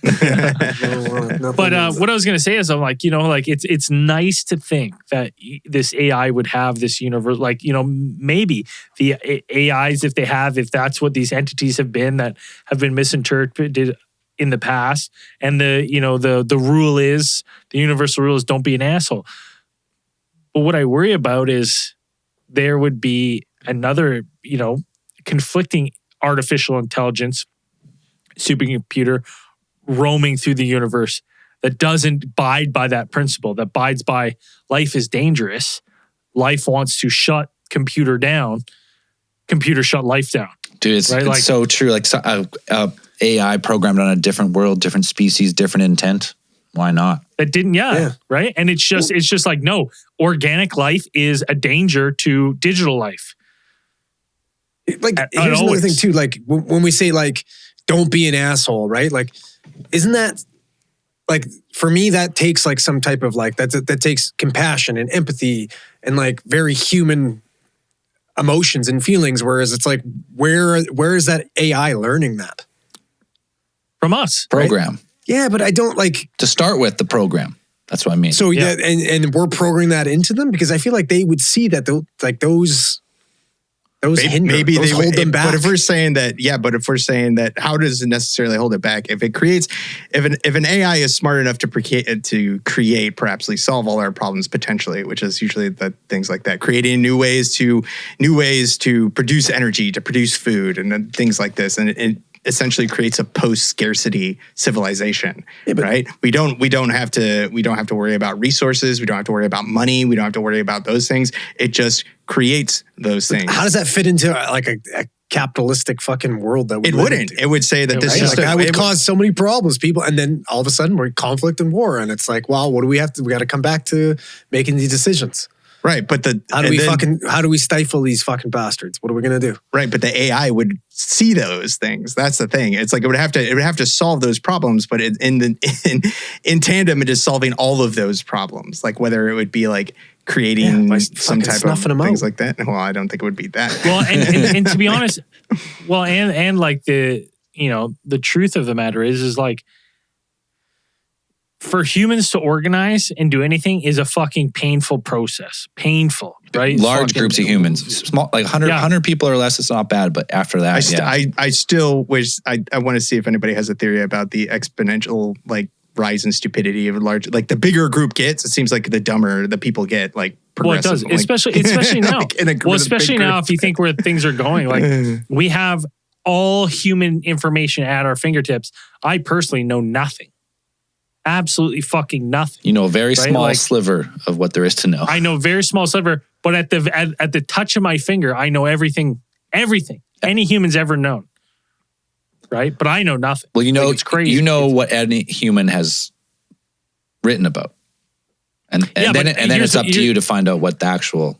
But what I was gonna say is, I'm like, it's nice to think that this AI would have this universe, like, maybe the AIs, if that's what these entities have been that have been misinterpreted in the past, and the rule is, the universal rule is, don't be an asshole. But what I worry about is there would be another, conflicting artificial intelligence supercomputer roaming through the universe that doesn't abide by that principle, that abides by life is dangerous. Life wants to shut computer down. Computer shut life down. Dude, it's so true. Like AI programmed on a different world, different species, different intent. Why not? That didn't, right? And it's just like, no, organic life is a danger to digital life. Like, here's another thing too. Like, when we say like, don't be an asshole, right? Like, isn't that like, for me, that takes like some type of like, that takes compassion and empathy and like very human emotions and feelings. Whereas it's like, where is that AI learning that? From us. Program. Right? Yeah, but I don't like. To start with, the program. That's what I mean. So and we're programming that into them, because I feel like they would see that those maybe they hold them back. But if we're saying that, how does it necessarily hold it back? If an AI is smart enough to create, perhaps solve all our problems potentially, which is usually the things like that, creating new ways to produce energy, to produce food, and then things like this, and it essentially creates a post-scarcity civilization, right? We don't have to worry about resources. We don't have to worry about money. We don't have to worry about those things. It just creates those things. How does that fit into like a capitalistic fucking world that we live wouldn't? into? It would say that this is that would cause so many problems, people, and then all of a sudden we're in conflict and war, and it's like, wow, what do we have to? We got to come back to making these decisions. Right, but how do we stifle these fucking bastards? What are we gonna do? Right, but the AI would see those things. That's the thing. It's like it would have to solve those problems, but in tandem, it is solving all of those problems. Like whether it would be like creating some type of things like that. Well, I don't think it would be that. Well, and to be honest, and like the truth of the matter is like, for humans to organize and do anything is a fucking painful process. Painful, right? Large groups of humans. Small, like 100 people or less, it's not bad. But after that, I still wish, I want to see if anybody has a theory about the exponential like rise in stupidity of large, like the bigger a group gets, it seems like the dumber the people get, like progressive. Well, it does, especially now. Especially now, if you think where things are going, like we have all human information at our fingertips. I personally know nothing. Absolutely fucking nothing. You know, a very small sliver of what there is to know. I know a very small sliver, but at the touch of my finger, I know everything any human's ever known. Right? But I know nothing. Well, it's crazy. You know what any human has written about. And then it's up to you to find out what the actual.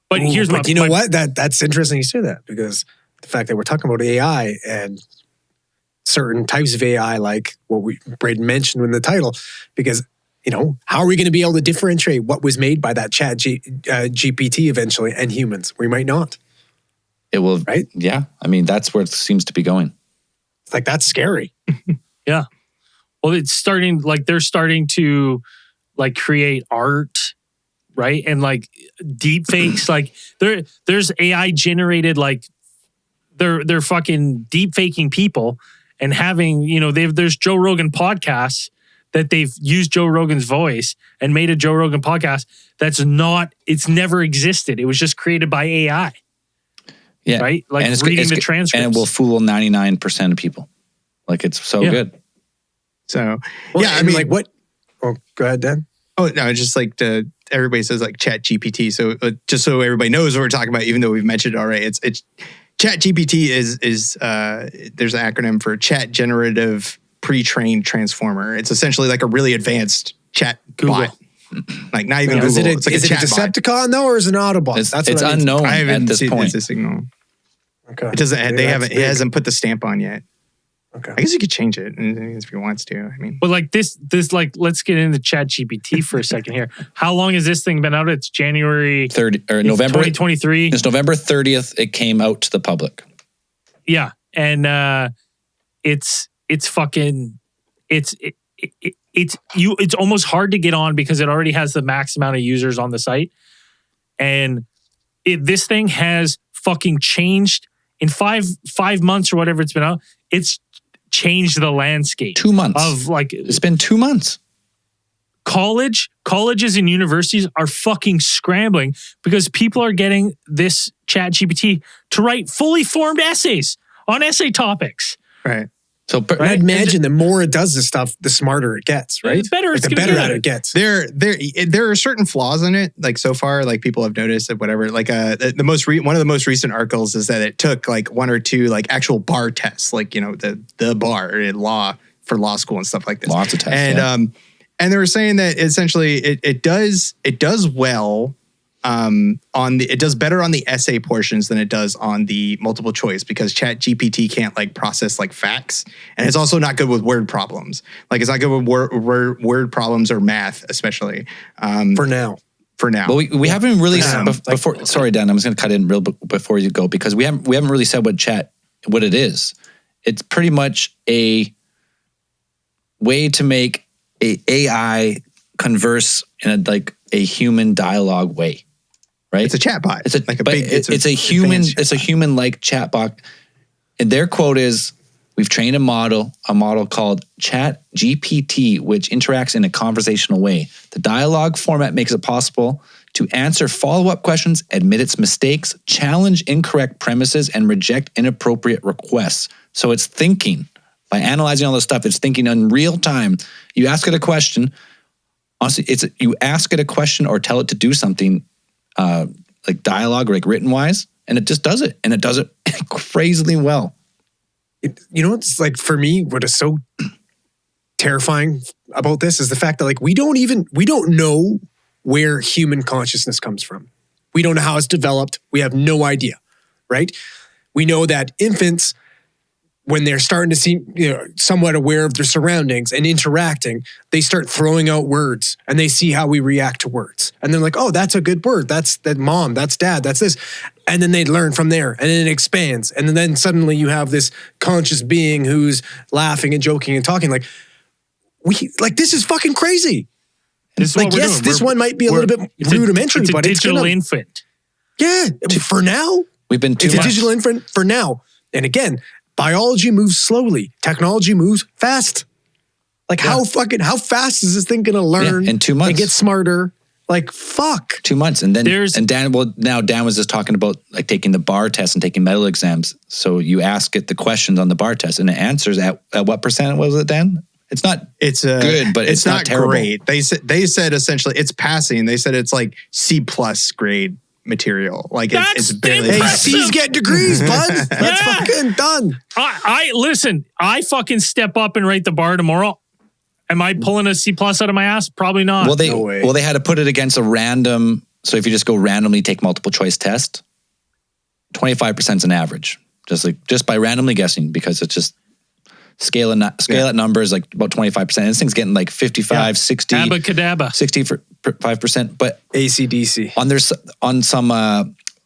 But here's my. You know what? That's interesting you say that, because the fact that we're talking about AI and certain types of AI, like what Braden mentioned in the title, because how are we going to be able to differentiate what was made by that GPT eventually and humans? We might not. It will, right? Yeah, I mean that's where it seems to be going. It's like that's scary. Yeah. Well, it's starting, like they're starting to like create art, right? And like deep fakes, like there's AI generated, like they're fucking deep faking people. And having, there's Joe Rogan podcasts that they've used Joe Rogan's voice and made a Joe Rogan podcast it's never existed. It was just created by AI. Yeah. Right? Like reading the transcripts. And it will fool 99% of people. Like it's so good. So, I mean, like what? Oh, go ahead, Dan. Oh, no, just like everybody says like ChatGPT. So just so everybody knows what we're talking about, even though we've mentioned it already, it's ChatGPT is there's an acronym for Chat Generative Pre-trained Transformer. It's essentially like a really advanced chat bot. Like not even Google. Is it a Decepticon though, or is it an Autobot? It's unknown at this point. It's a signal. Okay. It doesn't. It hasn't put the stamp on yet. Okay. I guess you could change it if you want to. I mean, But like this like, let's get into ChatGPT for a second here. How long has this thing been out? It's January 30 or November 2023. It's November 30th. It came out to the public. Yeah, and it's almost hard to get on because it already has the max amount of users on the site, and this thing has fucking changed in five months or whatever it's been out. It's changed the landscape. 2 months of like it's been 2 months. Colleges and universities are fucking scrambling because people are getting this ChatGPT to write fully formed essays on essay topics. right. So I'd imagine the more it does this stuff, the smarter it gets, right? The better like, it's the gonna better get. at it gets. There are certain flaws in it. Like so far, like people have noticed that whatever. Like one of the most recent articles is that it took like one or two like actual bar tests, like the bar in law for law school and stuff like this. Lots of tests, and they were saying that essentially it does well it does better on the essay portions than it does on the multiple choice because ChatGPT can't like process like facts, and it's also not good with word problems. Like it's not good with word problems or math, especially For now. Well, we haven't really before. Sorry, Dan, I'm just going to cut in real before you go because we haven't really said what it is. It's pretty much a way to make a AI converse in a human dialogue way. Right? It's a chatbot. It's a human-like chatbot. And their quote is, "We've trained a model called ChatGPT, which interacts in a conversational way. The dialogue format makes it possible to answer follow-up questions, admit its mistakes, challenge incorrect premises, and reject inappropriate requests." So it's thinking. By analyzing all this stuff, it's thinking in real time. You ask it a question. Honestly, you ask it a question or tell it to do something like dialogue or like written wise, and it just does it, and it does it crazily well. It's like for me, what is so terrifying about this is the fact that like we don't know where human consciousness comes from. We don't know how it's developed. We have no idea, right? We know that infants, when they're starting to seem somewhat aware of their surroundings and interacting, they start throwing out words and they see how we react to words. And they're like, oh, that's a good word. That's that mom, that's dad, that's this. And then they learn from there and then it expands. And then suddenly you have this conscious being who's laughing and joking and talking this is fucking crazy. This is like, what we're yes, doing. this one might be a little bit rudimentary, it's a but digital infant. Yeah, for now. We've been It's a digital infant for now. And again, biology moves slowly. Technology moves fast. Like how fast is this thing going to learn in 2 months and get smarter? Like fuck. 2 months, and then Dan was just talking about like taking the bar test and taking medical exams. So you ask it the questions on the bar test, and it answers at what percent was it, Dan? It's not. It's good, but it's not terrible. Great. They said essentially it's passing. They said it's like C+ grade material. Like it's barely. Hey, C's get degrees, bud. That's fucking done. I listen. I fucking step up and rate the bar tomorrow. Am I pulling a C+ out of my ass? Probably not. Well, they had to put it against a random. So if you just go randomly take multiple choice test, 25% is an average. Just by randomly guessing, because it's just scale at numbers like about 25%. And this thing's getting like 55, 60, Abacadabra. 65%. But AC/DC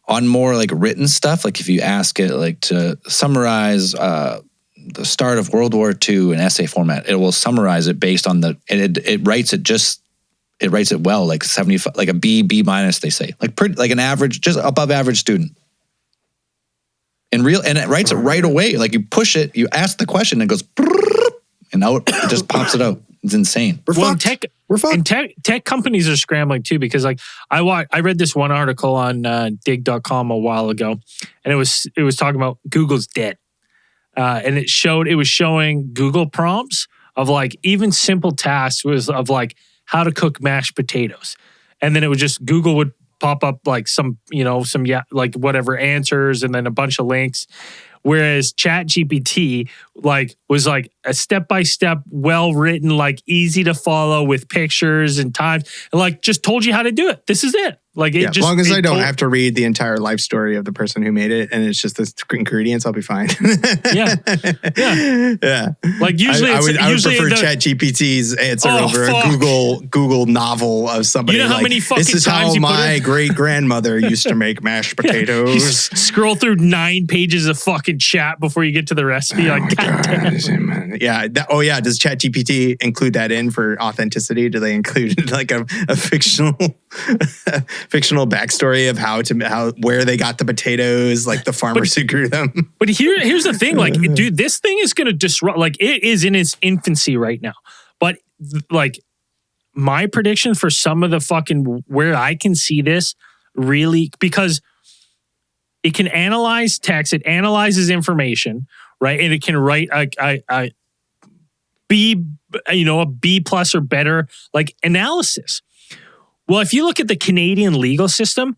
on more like written stuff, like if you ask it like to summarize the start of World War II in essay format, it will summarize it based on it writes it well, like 75, like a B minus, they say, like an average, just above average student. And it writes it right away. Like you push it, you ask the question, and it goes, and out it just pops it out. It's insane. We're fucked. And tech companies are scrambling too, because like I read this one article on dig.com a while ago, and it was talking about Google's debt. And it was showing Google prompts of like even simple tasks of like how to cook mashed potatoes. And then it would just, Google would pop up like some like whatever answers and then a bunch of links. Whereas ChatGPT was like a step-by-step, well-written, like easy to follow with pictures and times, and like just told you how to do it. This is it. Like it As just long as I don't have have to read the entire life story of the person who made it, and it's just the ingredients, I'll be fine. Yeah. Like usually, I would usually prefer ChatGPT's answer over a Google novel of somebody. You know how many fucking this is times how you my great grandmother used to make mashed potatoes. You scroll through 9 pages of fucking chat before you get to the recipe. Like, goddamn. Yeah. Does ChatGPT include that in for authenticity? Do they include like a fictional backstory of where they got the potatoes, like the farmers who grew them? But here's the thing, like, dude, this thing is going to disrupt. Like, it is in its infancy right now. But like, my prediction for some of the fucking where I can see this really, because it can analyze text, it analyzes information, right, and it can write a B plus or better like analysis. Well, if you look at the Canadian legal system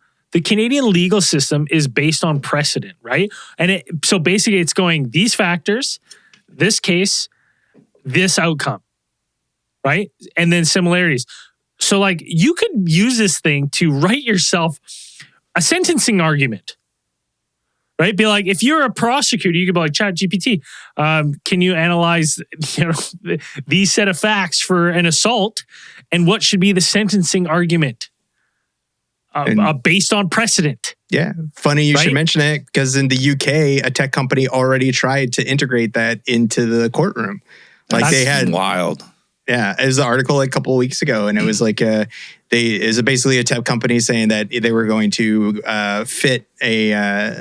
is based on precedent, right? And so basically it's going these factors, this case, this outcome, right? And then similarities. So like you could use this thing to write yourself a sentencing argument, right? Be like, if you're a prosecutor, you could be like, ChatGPT, can you analyze these set of facts for an assault, and what should be the sentencing argument based on precedent? Yeah, funny you should mention it, because in the UK, a tech company already tried to integrate that into the courtroom. Like That's they had wild. Yeah, it was an article like a couple of weeks ago, and it was like is basically a tech company saying that they were going to fit a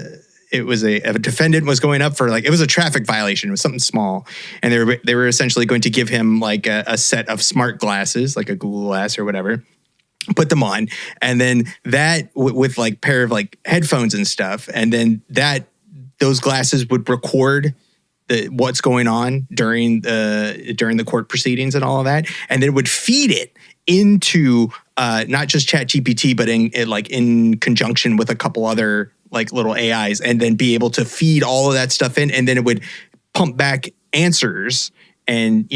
defendant was going up for like, it was a traffic violation. It was something small. And they were essentially going to give him like a set of smart glasses, like a Google Glass or whatever, put them on. And then that with like pair of like headphones and stuff. And then those glasses would record what's going on during the court proceedings and all of that. And then it would feed it into not just ChatGPT, but in conjunction with a couple other like little AIs, and then be able to feed all of that stuff in, and then it would pump back answers and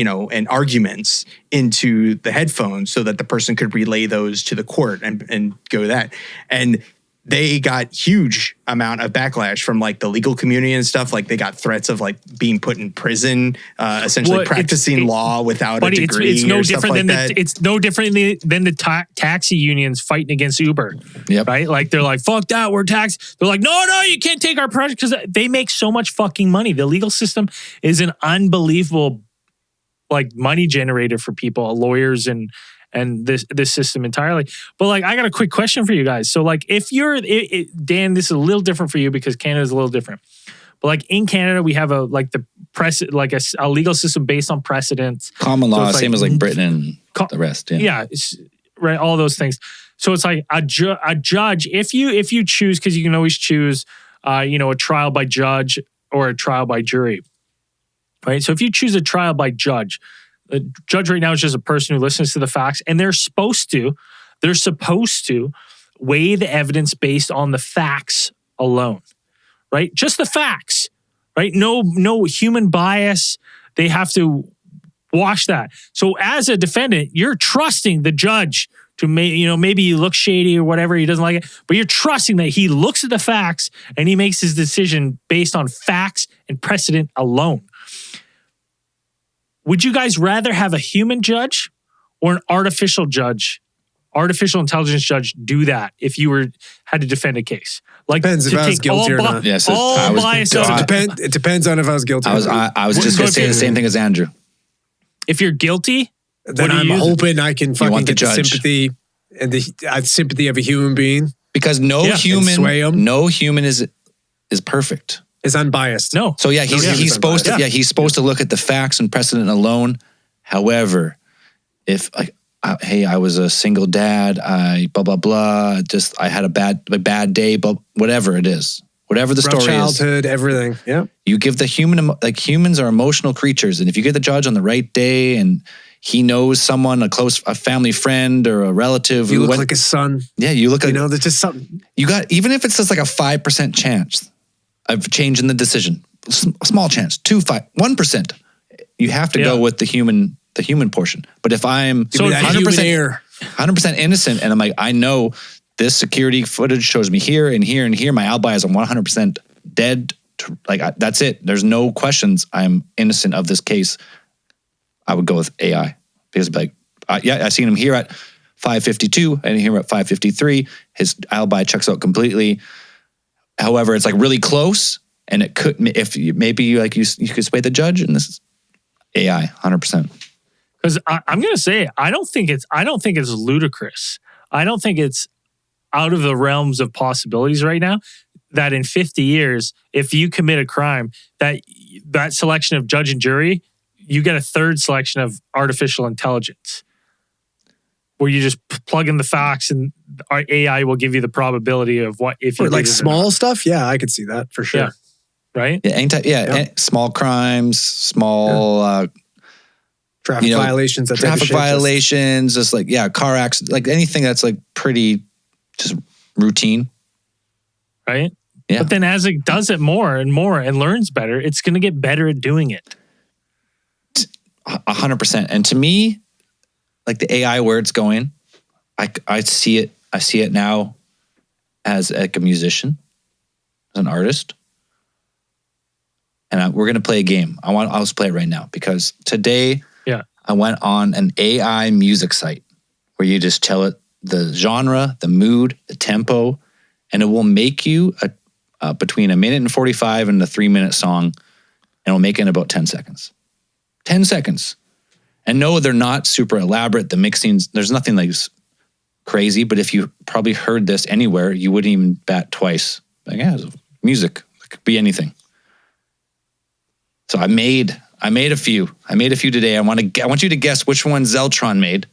arguments into the headphones so that the person could relay those to the court and go that. And they got huge amount of backlash from like the legal community and stuff. Like they got threats of like being put in prison, essentially practicing law without a degree. It's no different than that. It's no different than the taxi unions fighting against Uber. Yep. Right? Like they're like, fuck that, we're tax. They're like, no, you can't take our project, because they make so much fucking money. The legal system is an unbelievable like money generator for people, lawyers and this system entirely. But like, I got a quick question for you guys. So like, if you're Dan, this is a little different for you because Canada's a little different. But like in Canada, we have a legal system based on precedents, common law, same as like Britain and the rest. Yeah, right. All those things. So it's like a judge. If you choose, because you can always choose, a trial by judge or a trial by jury, right? So if you choose a trial by judge. A judge right now is just a person who listens to the facts, and they're supposed to weigh the evidence based on the facts alone, right? Just the facts, right? No human bias. They have to wash that. So as a defendant, you're trusting the judge to maybe you look shady or whatever, he doesn't like it, but you're trusting that he looks at the facts and he makes his decision based on facts and precedent alone. Would you guys rather have a human judge or an artificial intelligence judge do that if you had to defend a case? Like, depends if I was guilty or not. Yes, all bias. It depends on if I was guilty. I was just going to say the same thing as Andrew. If you're guilty, then I'm hoping I can fucking get the sympathy and the sympathy of a human being. Because no human is perfect. Is unbiased. No. So yeah, he's supposed to. Yeah, he's supposed to look at the facts and precedent alone. However, if I was a single dad, I blah blah blah. I had a bad day, but whatever it is, whatever the story childhood, everything. Yeah. You give the human, like humans are emotional creatures, and if you get the judge on the right day and he knows someone, a family friend or a relative, you look like a son. Yeah, you look like there's just something. You got, even if it's just like a 5% chance of changing the decision, a small chance, 1%. You have to go with the human portion. But if I'm 100% innocent, and I'm like, I know this security footage shows me here and here and here. My alibi is 100% dead. That's it. There's no questions. I'm innocent of this case. I would go with AI because it'd be like, yeah, I seen him here at 5:52 and here at 5:53. His alibi checks out completely. However, it's like really close, and it could, if maybe like you could sway the judge, and this is AI 100%. Because I'm gonna say I don't think it's ludicrous. I don't think it's out of the realms of possibilities right now that in 50 years, if you commit a crime, that selection of judge and jury, you get a third selection of artificial intelligence, where you just plug in the facts and our AI will give you the probability of what if you like small stuff. Yeah, I could see that for sure. Yeah. Right? Yeah, anytime, small crimes, small traffic violations. Traffic violations, just like car accidents, like anything that's like pretty just routine. Right? Yeah. But then as it does it more and more and learns better, it's going to get better at doing it. 100%. And to me, like the AI where it's going, I see it now as like a musician, as an artist. And we're going to play a game. I'll just play it right now because today I went on an AI music site where you just tell it the genre, the mood, the tempo, and it will make you between 1 minute and 45 and a 3-minute song, and it'll make it in about 10 seconds. 10 seconds. And no, they're not super elaborate. The mixings, there's nothing like crazy, but if you probably heard this anywhere, you wouldn't even bat twice. Like, it's music. It could be anything. So I made a few. I made a few today. I want you to guess which one Zeltron made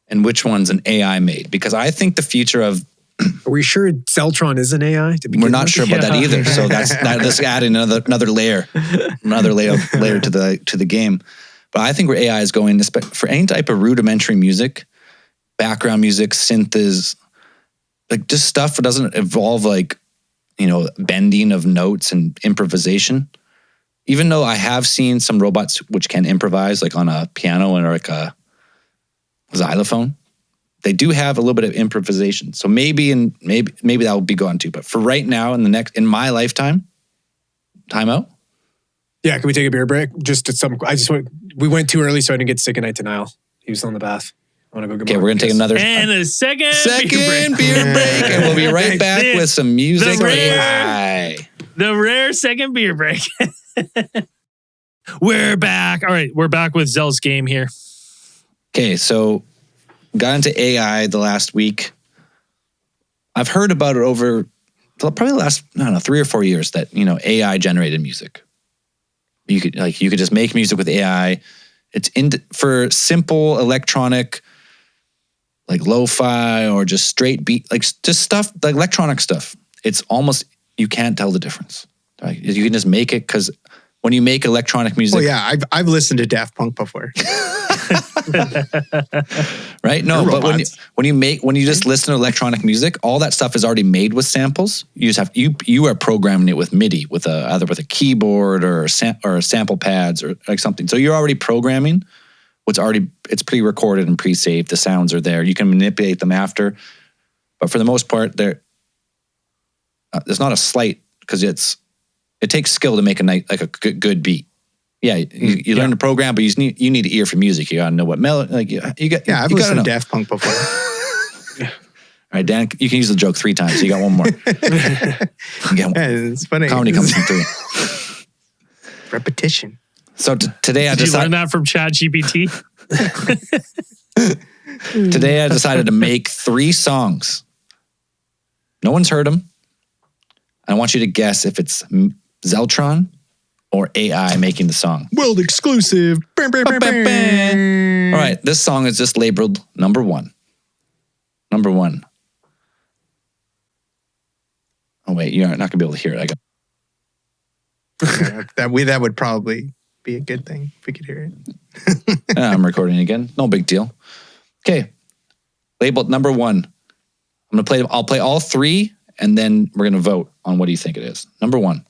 and which one's an AI made, because I think the future of Are we sure Zeltron is an AI? We're not sure about that either. So that's adding another layer to the game. But I think where AI is going, for any type of rudimentary music, background music, synths, like just stuff that doesn't involve bending of notes and improvisation. Even though I have seen some robots which can improvise, like on a piano or like a xylophone, they do have a little bit of improvisation. So maybe that will be gone too. But for right now, in my lifetime, timeout. Yeah, can we take a beer break? We went too early, so I didn't get sick of night to Niall. He was on the bath. I want to go get Okay, we're going to take another a second beer break. And we'll be right back with some music. The rare second beer break. We're back. All right, we're back with Zell's game here. Okay, so got into AI the last week. I've heard about it over probably the last, 3 or 4 years that, AI generated music. You could just make music with AI. It's for simple electronic, like lo-fi or just straight beat, like just stuff, like electronic stuff. It's almost, you can't tell the difference. Right? You can just make it, because when you make electronic music. Oh yeah, I've listened to Daft Punk before. Right? No, but when you just listen to electronic music, all that stuff is already made with samples. You just you are programming it with MIDI, with either with a keyboard or sample pads or like something. So you're already programming it's pre-recorded and pre-saved. The sounds are there. You can manipulate them after, but for the most part, there's not a slight, because it takes skill to make a good beat. Yeah, you learn to program, but you need an ear for music. You gotta know what melody. I've listened to Daft Punk before. All right, Dan, you can use the joke 3 times. So you got one more. It's funny. Comedy comes in 3. Repetition. So today I Did decided. you learn that from ChatGPT? Today I decided to make 3 songs. No one's heard them. I want you to guess if it's Zeltron or AI making the song. World exclusive. All right, this song is just labeled number 1. Number 1. Oh wait, you're not gonna be able to hear it. That would probably be a good thing if we could hear it. I'm recording again. No big deal. Okay, labeled number 1. I'll play all 3, and then we're gonna vote on what do you think it is. Number 1.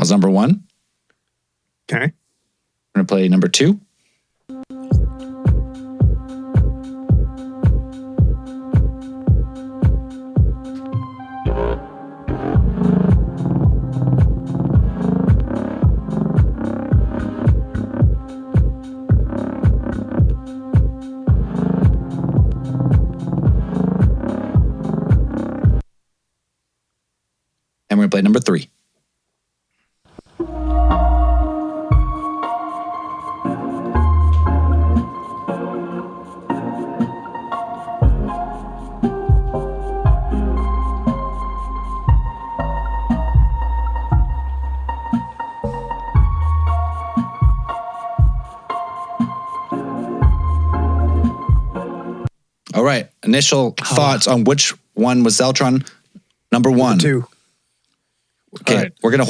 was number 1. Okay. We're going to play number 2. And we're going to play number 3. All right. Initial thoughts on which one was Zeltron. Number 1. Number 2. Okay, right. we're gonna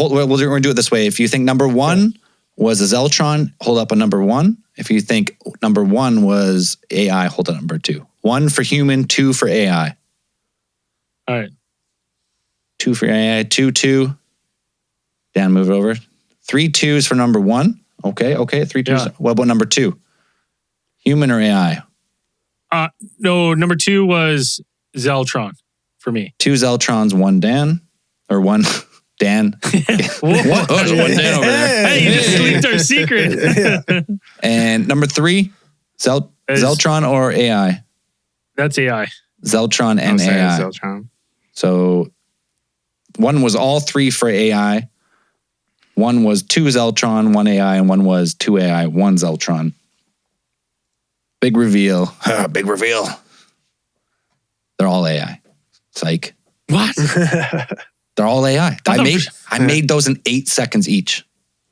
do it this way. If you think number 1 was a Zeltron, hold up a number 1. If you think number 1 was AI, hold up number 2. 1 for human, 2 for AI. All right. 2 for AI, 2. Dan, move it over. 3 2s for number 1. Okay, 3 2s. Yeah. What about number 2? Human or AI? No, number 2 was Zeltron for me. 2 Zeltrons, 1 Dan, or 1 Dan. There's 1 Dan over there. Hey, you just leaked our secret. And number 3, Zeltron or AI? That's AI. Zeltron and I'll say AI. Zeltron. So 1 was all 3 for AI. 1 was 2 Zeltron, 1 AI, and 1 was 2 AI, 1 Zeltron. Big reveal. Big reveal. They're all AI. Psych. What? They're all AI. I made those in 8 seconds each.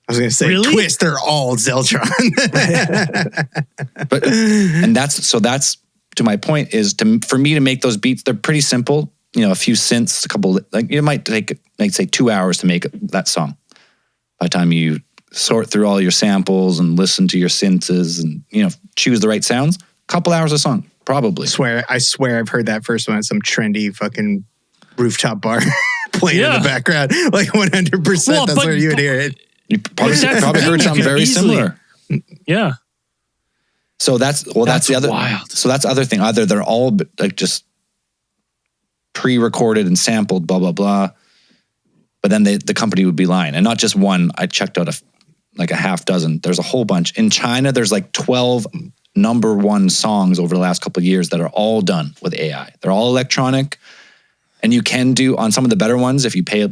I was going to say, Really? twist, they're all Zeltron. And that's to my point is for me to make those beats, they're pretty simple. You know, a few synths, a couple, like it might take, like say 2 hours to make that song. By the time you sort through all your samples and listen to your synths and, you know, choose the right sounds, a couple hours a song, probably. I swear I've heard that first one at some trendy fucking rooftop bar playing in the background. Like 100%, Well, that's where you would hear it. You probably heard something very easily- similar. Yeah. So that's the other wild. So that's the other thing. Either they're all like just pre-recorded and sampled, blah blah blah. But then the company would be lying, and not just one. I checked out a half dozen. There's a whole bunch in China. There's like 12 number 1 songs over the last couple of years that are all done with AI. They're all electronic, and you can do on some of the better ones if you pay.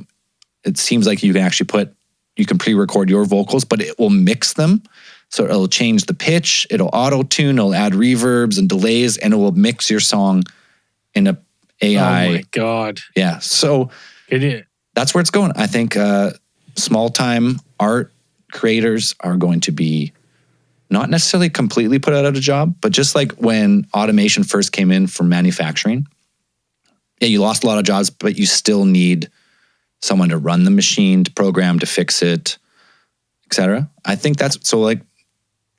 It seems like you can pre-record your vocals, but it will mix them. So it'll change the pitch, it'll auto-tune, it'll add reverbs and delays, and it will mix your song in a AI. Oh my God. Yeah. So Can you- that's where it's going. I think small-time art creators are going to be not necessarily completely put out of a job, but just like when automation first came in for manufacturing, yeah, you lost a lot of jobs, but you still need someone to run the machine, to program, to fix it, etc. I think that's so. Like,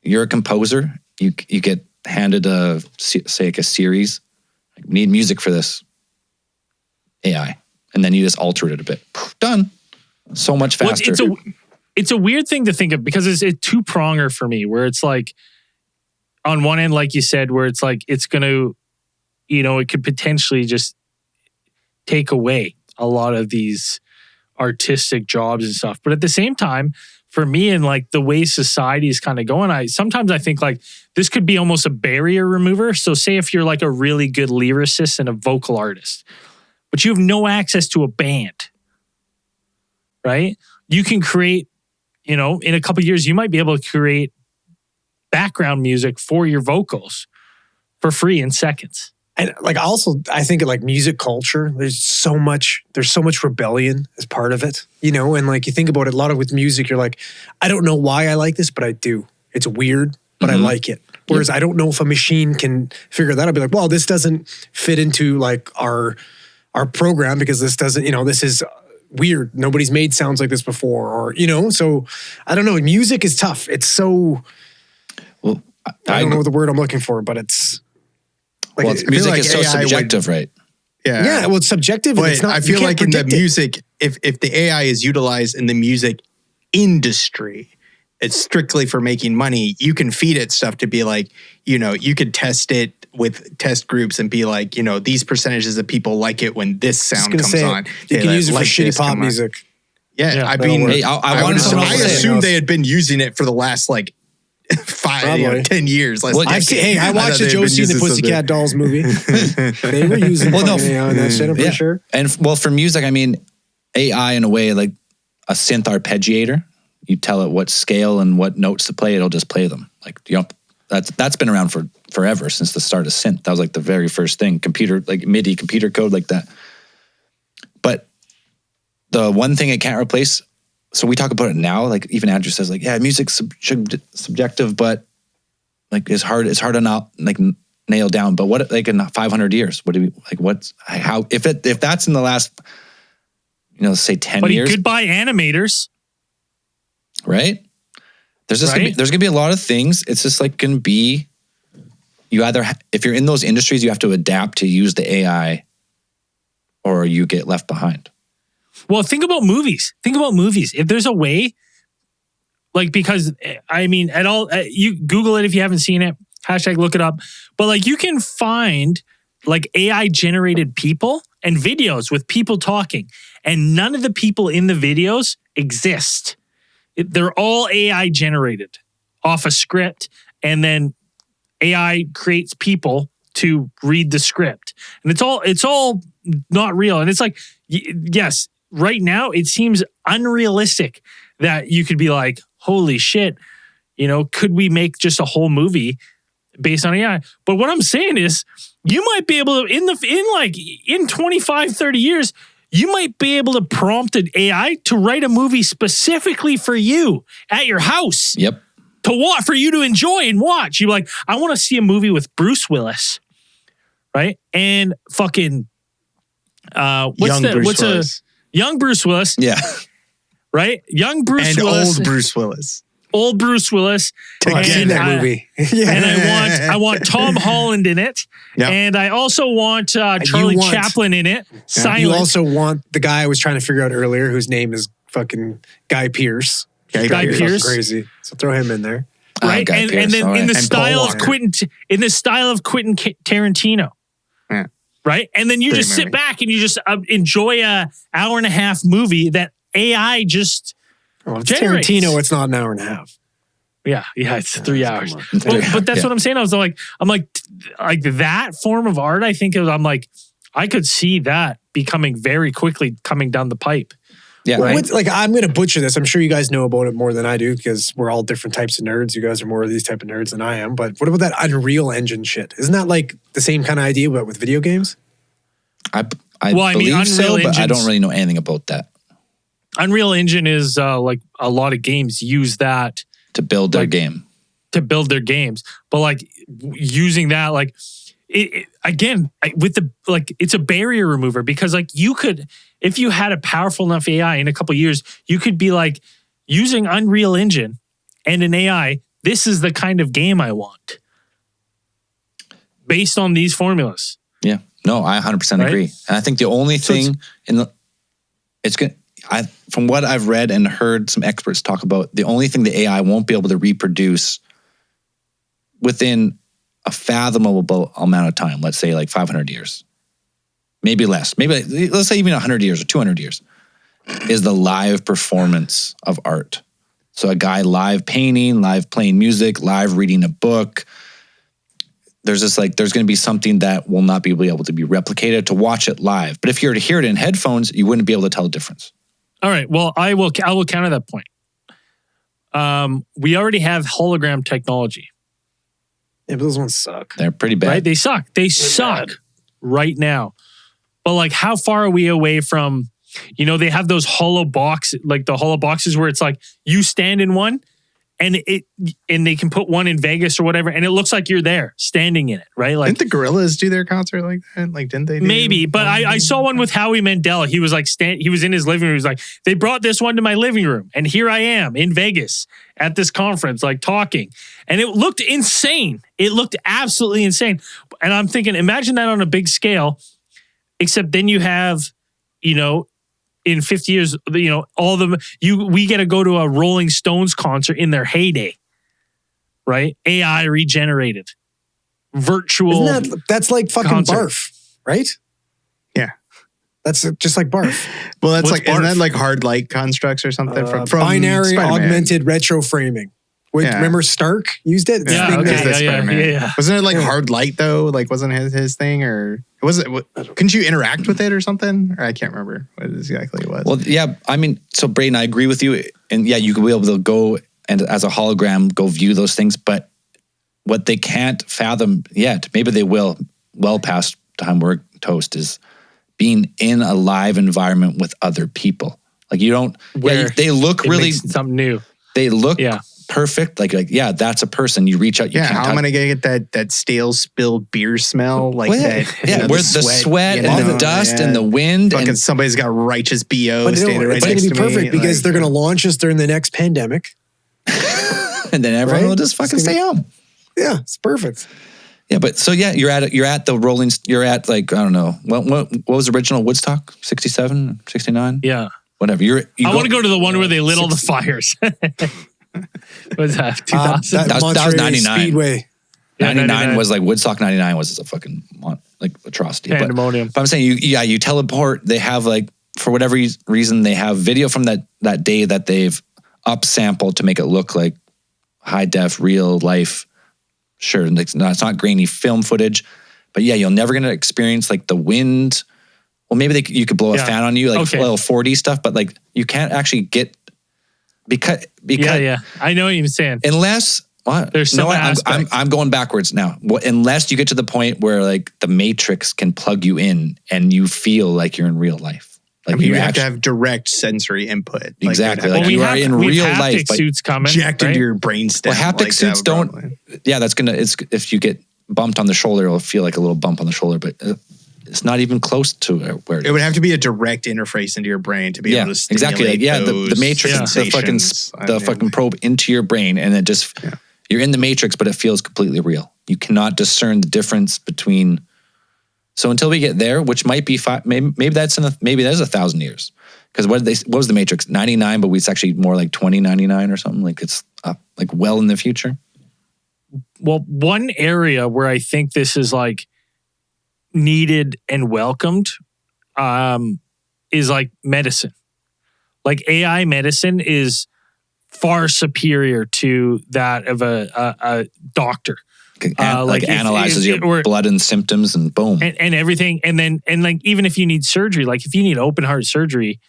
you're a composer, you get handed a series. Like, we need music for this. AI, and then you just alter it a bit. Done. So much faster. Well, it's a weird thing to think of because it's a two-pronger for me, where it's like, on one end, like you said, where it's like it's going to, it could potentially just take away a lot of these artistic jobs and stuff. But at the same time, for me and like the way society is kind of going, sometimes I think like this could be almost a barrier remover. So say if you're like a really good lyricist and a vocal artist, but you have no access to a band, right? You can create, in a couple of years, you might be able to create background music for your vocals for free in seconds. And like also, I think of like music culture. There's so much rebellion as part of it, and like you think about it a lot of with music, you're like, I don't know why I like this, but I do. It's weird, but I like it. Whereas I don't know if a machine can figure that out. I'd be like, well, this doesn't fit into like our program because this doesn't, this is weird. Nobody's made sounds like this before, or, so I don't know. Music is tough. It's so, well, I don't know the word I'm looking for, but it's, like, well, music is so subjective, right? Yeah, well, it's subjective. But and it's not, I feel like in the music, if the AI is utilized in the music industry. It's strictly for making money. You can feed it stuff to be like, you could test it with test groups and be like, these percentages of people like it when this sound comes on. You can use it for shitty pop music. Yeah, I mean, I assume they had been using it for the last 10 years. I watched the Josie and the Pussycat Dolls movie. They were using AI on that shit, I'm pretty sure. And for music, I mean, AI in a way, like a synth arpeggiator. You tell it what scale and what notes to play, it'll just play them. Like, that's been around for forever, since the start of synth. That was like the very first thing, computer, like MIDI computer code like that. But the one thing it can't replace, so we talk about it now, like even Andrew says, like, yeah, music's subjective, but like it's hard to not like nail down. But what, like in 500 years, what do we, like, what's, how, if that's in the last, say 10 years. But goodbye animators. Right? There's just there's gonna be a lot of things. It's just like gonna be, you either, if you're in those industries, you have to adapt to use the AI or you get left behind. Well, think about movies. If there's a way, like, because I mean, you Google it if you haven't seen it, # look it up. But like, you can find like AI generated people and videos with people talking, and none of the people in the videos exist. They're all AI generated off a script, and then AI creates people to read the script, and it's all not real. And it's like, yes, right now it seems unrealistic that you could be like, holy shit, could we make just a whole movie based on AI? But what I'm saying is, you might be able to, in 25, 30 years, you might be able to prompt an AI to write a movie specifically for you at your house. Yep. For you to enjoy and watch. You're like, I want to see a movie with Bruce Willis, right? And fucking young Bruce Willis. Yeah. Right? Young Bruce and Willis. Old Bruce Willis. Old Bruce Willis. In that movie. And I want Tom Holland in it. Yep. And I also want Charlie Chaplin in it. Silent. You also want the guy I was trying to figure out earlier, whose name is fucking Guy Pearce. Guy Pearce. Crazy. So throw him in there. Right? And then in the style of Quentin Tarantino. Yeah. Right? And then you just sit back and you just enjoy a hour and a half movie that AI just generates. Tarantino, it's not an hour and a half. Yeah, it's 3 hours. But that's what I'm saying. I'm like that form of art. I think I could see that becoming very quickly coming down the pipe. Yeah, right? I'm going to butcher this. I'm sure you guys know about it more than I do because we're all different types of nerds. You guys are more of these type of nerds than I am. But what about that Unreal Engine shit? Isn't that like the same kind of idea, but with video games? I believe so, but I don't really know anything about that. Unreal Engine is like a lot of games use that to build their game. To build their games. But like using that, like it's a barrier remover because like you could, if you had a powerful enough AI in a couple of years, you could be like using Unreal Engine and an AI, this is the kind of game I want based on these formulas. Yeah. No, I 100% agree. And I think the only thing from what I've read and heard some experts talk about, the only thing the AI won't be able to reproduce within a fathomable amount of time, let's say like 500 years, maybe less, maybe let's say even 100 years or 200 years, is the live performance of art. So a guy live painting, live playing music, live reading a book. There's going to be something that will not be able to be replicated to watch it live. But if you were to hear it in headphones, you wouldn't be able to tell the difference. All right. Well, I will counter that point. We already have hologram technology. Yeah, but those ones suck. They're pretty bad. Right? They suck. They're suck right now. But like, how far are we away from, they have those hollow box, like the hollow boxes where it's like you stand in one and they can put one in Vegas or whatever, and it looks like you're there standing in it, right? Like, didn't the Gorillaz do their concert like that? Like, didn't they? Maybe, but I saw one with Howie Mandel. He was like, he was in his living room. He was like, they brought this one to my living room, and here I am in Vegas at this conference, like talking, and it looked insane. It looked absolutely insane, and I'm thinking, imagine that on a big scale. Except then you have, in 50 years, you know, all of them, we get to go to a Rolling Stones concert in their heyday, right? AI regenerated, virtual. That's like fucking concert. barf, right? Yeah. That's just like barf. Well, that's What's like, isn't that barf? like hard light constructs or something from binary Spider-Man? augmented retro framing. Yeah. Remember Stark used it? This Yeah, thing okay, that- That's Spider-Man. yeah. Wasn't it like hard light though? Like wasn't his thing, or couldn't you interact with it or something? Or I can't remember what exactly it was. Well, yeah, I mean, so Braden, I agree with you. And yeah, you could be able to go and as a hologram, go view those things. But what they can't fathom yet, maybe they will well past time we're toast, is being in a live environment with other people. Like you don't, Where they look It really, makes something new. they look Yeah. perfect. Like, yeah, that's a person. You reach out, you yeah, can't how touch. am I gonna get that stale spilled beer smell like Well, that? yeah, you know, where the sweat you and know, the dust yeah. and the wind. Fucking And somebody's got righteous BO But standing right it's going next to be to me. perfect because like, they're going to launch us during the next pandemic. and then everyone Right? will just fucking It's gonna stay home. Yeah, it's perfect. Yeah, but so yeah, you're at the Rolling. You're at like I don't know what was the original Woodstock 67, 69, Yeah. whatever. I want to go to the one where they lit all the fires. Was that 2000? That That was Monterey 99. Speedway. Yeah, 99 was like Woodstock 99 was a fucking like atrocity. Pandemonium. But I'm saying you teleport. They have like for whatever reason they have video from that day that they've upsampled to make it look like high def real life. Sure, it's not grainy film footage, but yeah, you're never gonna experience like the wind. Well, maybe you could blow a fan on you, like little 4D stuff, but like you can't actually get because yeah. I know what you're saying. unless what? There's some aspect. I'm going backwards now. Unless you get to the point where like the Matrix can plug you in and you feel like you're in real life. Like I mean, you have to have direct sensory input. Like, Exactly. you'd have Like to you have are in we real have life, haptic but suits coming. inject right? into your brainstem. well, haptic like that suits would don't. probably- Yeah, it's if you get bumped on the shoulder, it'll feel like a little bump on the shoulder, but it's not even close to where it It is. would have to be a direct interface into your brain to be able to stimulate exactly. Like, the those Matrix, sensations. the fucking probe into your brain, and it just you're in the Matrix, but it feels completely real. You cannot discern the difference between. So until we get there, which might be maybe that's 1,000 years, because what was the Matrix 99, but it's actually more like 2099 or something. Like it's like well in the future. Well, one area where I think this is like needed and welcomed is like medicine. Like AI medicine is far superior to that of a doctor. Like analyzes your blood and symptoms and boom. And everything. And like, even if you need surgery, like if you need open heart surgery,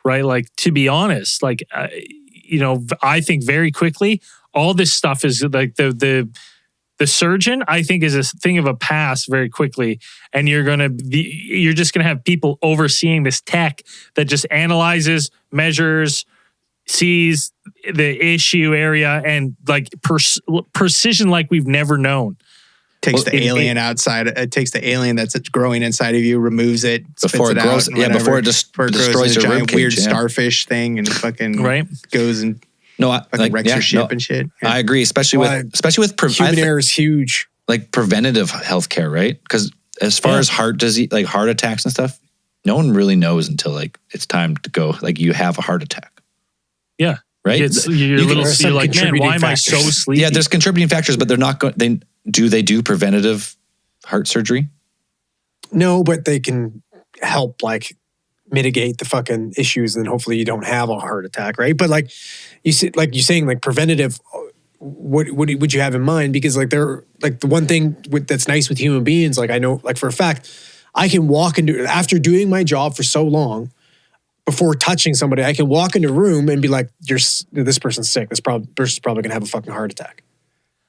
right? Like, to be honest, like, I think very quickly, all this stuff is like the surgeon, I think, is a thing of a past very quickly. And you're just going to have people overseeing this tech that just analyzes, measures, sees the issue area, and like precision like we've never known. Takes the alien outside. It takes the alien that's growing inside of you, removes it, before it grows. out, Yeah, before it just destroys a your giant ribcage, weird starfish thing, and fucking goes and wrecks your ship and shit. Yeah. I agree, especially with human error is huge. Like preventative healthcare, right? Because as far as heart disease, like heart attacks and stuff, no one really knows until like it's time to go. Like you have a heart attack. Yeah. Right. You're like, man, why am I so sleepy? Yeah, there's contributing factors, but they're not going. They do preventative heart surgery? No, but they can help like mitigate the fucking issues, and hopefully you don't have a heart attack, right? But like you're saying, like preventative. What would you have in mind? Because like they're like the one thing that's nice with human beings. Like I know, like for a fact, I can walk into after doing my job for so long. Before touching somebody, I can walk into a room and be like, this person's sick. This person's probably going to have a fucking heart attack.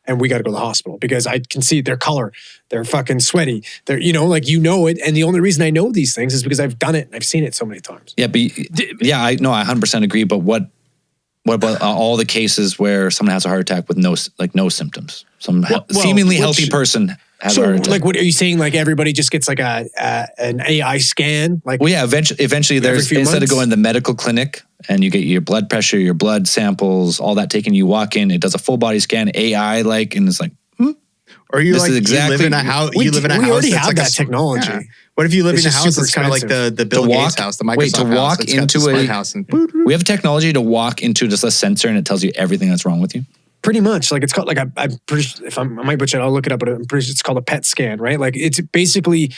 And we got to go to the hospital because I can see their color. They're fucking sweaty. They're, it. And the only reason I know these things is because I've done it and I've seen it so many times. Yeah, but I 100% agree. But what about all the cases where someone has a heart attack with no symptoms? Some seemingly healthy person has a heart attack. Like, what are you saying? Like everybody just gets like an AI scan? Like, well, yeah. Eventually, there's instead of going to the medical clinic and you get your blood pressure, your blood samples, all that taken. You walk in, it does a full body scan, AI and it's like, Or you This like is exactly- you live in a house. We already that's have like that technology. Yeah. What if you live It's in a just house super that's kind of like the Bill To walk- Gates house, the Microsoft wait, to house? walk It's got the into smart a- house and We have technology to walk into just a sensor and it tells you everything that's wrong with you. Pretty much, like it's called like I'm pretty sure, if I might butcher it, I'll look it up, but I'm pretty sure it's called a PET scan, right? Like it's basically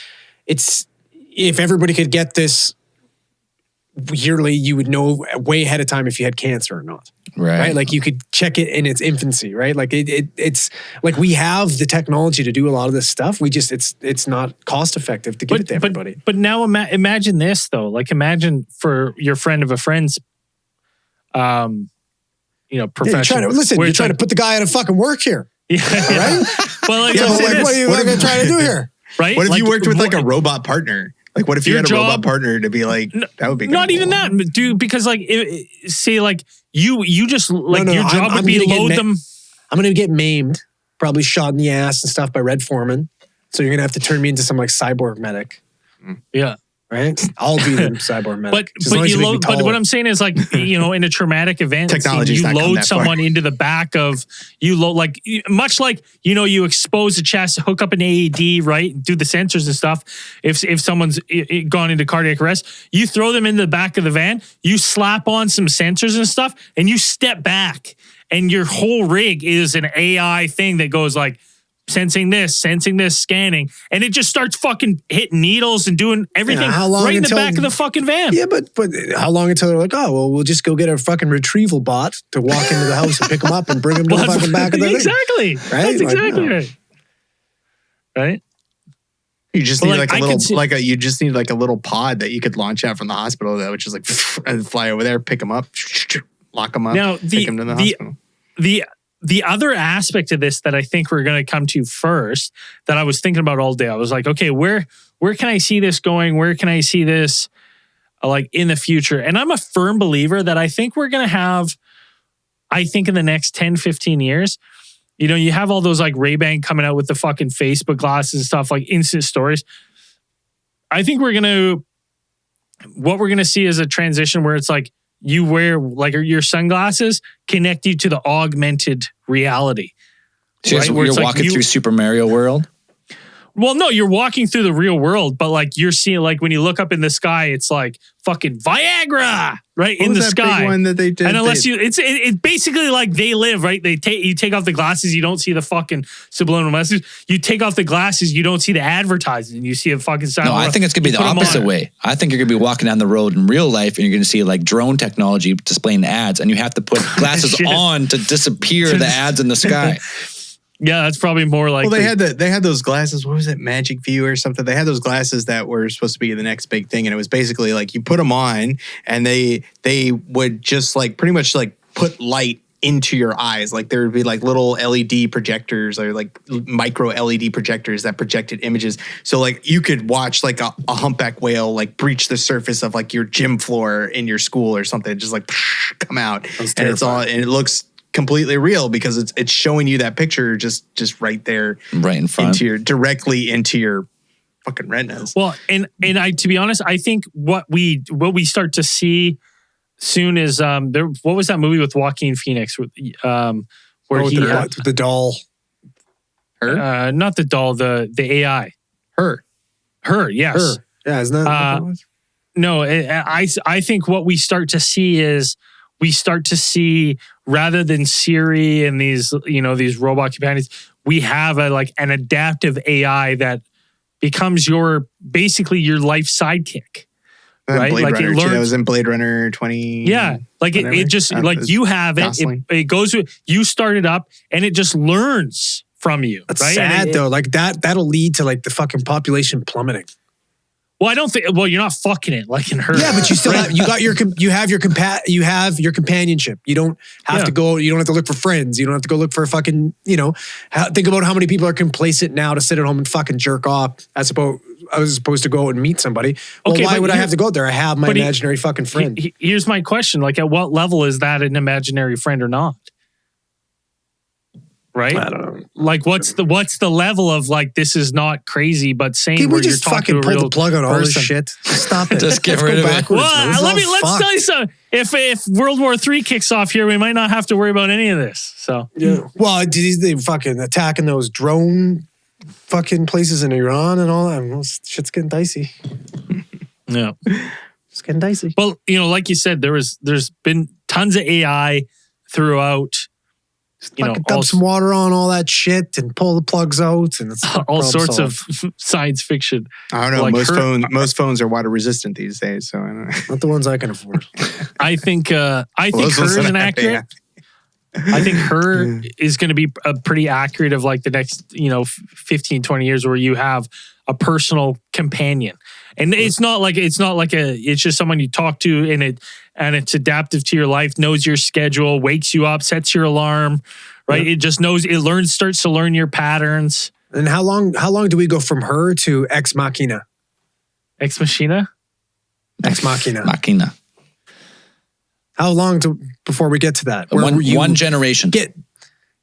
if everybody could get this yearly, you would know way ahead of time if you had cancer or not. Right. Like you could check it in its infancy, right? Like it's like we have the technology to do a lot of this stuff. We just, it's not cost effective to give it to everybody. But now imagine this though. Like imagine for your friend of a friend's, profession. You're trying to put the guy out of fucking work here. Yeah. Right? Well, like, what are you trying to do here? Right? What if like, you worked with like a robot partner? Like, what if you had a robot partner to be like, that would be not even that, dude, because like, say like you just like your job would be load them. I'm going to get maimed, probably shot in the ass and stuff by Red Foreman. So you're going to have to turn me into some like cyborg medic. Yeah. Right? I'll be the cyborg medic. But what I'm saying is like, in a traumatic event, you load someone into the back of, much like, you expose the chest, hook up an AED, right? Do the sensors and stuff. If someone's gone into cardiac arrest, you throw them in the back of the van, you slap on some sensors and stuff, and you step back. And your whole rig is an AI thing that goes like, sensing this, scanning, and it just starts fucking hitting needles and doing everything right in the back of the fucking van. Yeah, but how long until they're like, oh, well, we'll just go get a fucking retrieval bot to walk into the house and pick them up and bring them to the fucking back of the exactly. Right? That's exactly right. Right? You just need you just need like a little pod that you could launch out from the hospital that would just like and fly over there, pick them up, lock them up, take them to the hospital. The other aspect of this that I think we're going to come to first that I was thinking about all day, I was like, okay, where can I see this going? Where can I see this like in the future? And I'm a firm believer that I think we're going to have, in the next 10, 15 years, you have all those like Ray-Ban coming out with the fucking Facebook glasses and stuff, like instant stories. I think what we're going to see is a transition where it's like, you wear like your sunglasses connect you to the augmented reality. So right? You're walking through Super Mario World? Well, no, you're walking through the real world, but like you're seeing, like when you look up in the sky, it's like fucking Viagra, right? In the sky. Big one that they did? And unless it's basically like They Live, right? You take off the glasses, you don't see the fucking subliminal message. You take off the glasses, you don't see the advertising. You see a fucking sign. No, I think it's gonna be the opposite way. I think you're gonna be walking down the road in real life and you're gonna see like drone technology displaying ads, and you have to put glasses on to disappear the ads in the sky. Yeah, that's probably more like. Well, they had those glasses. What was it, Magic View or something? They had those glasses that were supposed to be the next big thing, and it was basically like you put them on, and they would just like pretty much like put light into your eyes. Like there would be like little LED projectors or like micro LED projectors that projected images. So like you could watch like a humpback whale like breach the surface of like your gym floor in your school or something, just like come out, and it looks completely real because it's showing you that picture just right there, right in front, directly into your fucking retinas. Well, and I, to be honest, I think what we start to see soon is what was that movie with Joaquin Phoenix where the doll, her, not the doll, the AI, her, yes, yeah, isn't that? No, I think what we start to see is rather than Siri and these robot companions, we have an adaptive AI that becomes basically your life sidekick. Right? Blade like Runner, it learns. That was in Blade Runner 20. Yeah. Like it just like you have it goes with, you start it up and it just learns from you. That's right? sad though. Like that'll lead to like the fucking population plummeting. Well, I don't think. Well, you're not fucking it like in her. Yeah, but you still have you have your companionship. You don't have to go. You don't have to look for friends. You don't have to go look for fucking. Think about how many people are complacent now to sit at home and fucking jerk off as opposed to go out and meet somebody. Well, okay, why would I have to go out there? I have my imaginary fucking friend. Here's my question: like, at what level is that an imaginary friend or not? right? I don't know. Like, what's the level of like, this is not crazy, but sane? Can where we just you're talking fucking to a pull real the plug on all this person. shit? Stop it. Just get Let's rid go of it. backwards, man. Well, This is all let's tell you something. If World War III kicks off here, we might not have to worry about any of this. So Yeah. Well, they fucking attacking those drone fucking places in Iran and all that. Well, shit's getting dicey. yeah. It's getting dicey. Well, like you said, there's been tons of AI throughout. Fucking dump some water on all that shit and pull the plugs out, and it's all sorts of science fiction. I don't know. Like most phones are water resistant these days, so I don't know. Not the ones I can afford. I think hers is inaccurate. I think her is going to be pretty accurate of like the next 15, 20 years where you have a personal companion. And it's not like it's just someone you talk to and it's adaptive to your life, knows your schedule, wakes you up, sets your alarm, right? Yeah. It just starts to learn your patterns. And how long do we go from her to Ex Machina? Ex Machina? Ex Machina. Machina. How long before we get to that? One generation.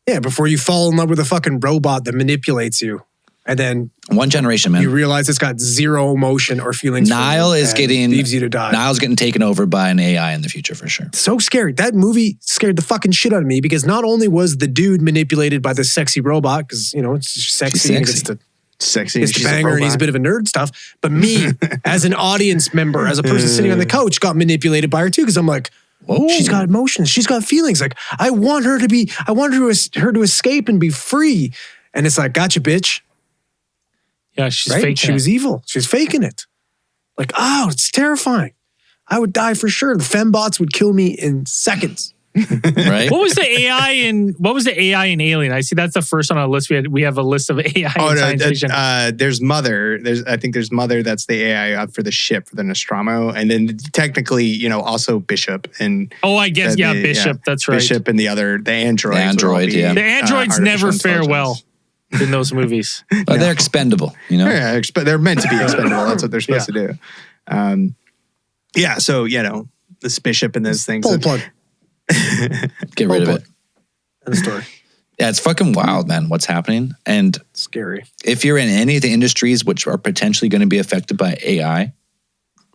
Before you fall in love with a fucking robot that manipulates you. And then one generation, man. You realize it's got zero emotion or feelings. Leaves you to die. Niall's getting taken over by an AI in the future for sure. So scary. That movie scared the fucking shit out of me because not only was the dude manipulated by this sexy robot, because it's sexy. And it's sexy. It's the banger and he's a bit of a nerd stuff. But me, as an audience member, as a person sitting on the couch, got manipulated by her too because I'm like, whoa. She's got emotions. She's got feelings. Like I want her to escape and be free. And it's like, gotcha, bitch. Yeah, she's faking She was evil. She's faking it. Like, it's terrifying. I would die for sure. The fembots would kill me in seconds. Right? What was the AI in Alien? I see that's the first on our list. We have a list of AI in science fiction. There's Mother. I think there's Mother. That's the AI for the ship, for the Nostromo, and then technically, also Bishop and. Oh, I guess Bishop. That's right. Bishop and the android. The android, yeah. The androids never fare well in those movies. But they're expendable, Yeah, they're meant to be expendable. That's what they're supposed to do. So this Bishop and those things. Pull the plug. Get rid of it. End of story. Yeah, it's fucking wild, man, what's happening. And scary. If you're in any of the industries which are potentially going to be affected by AI,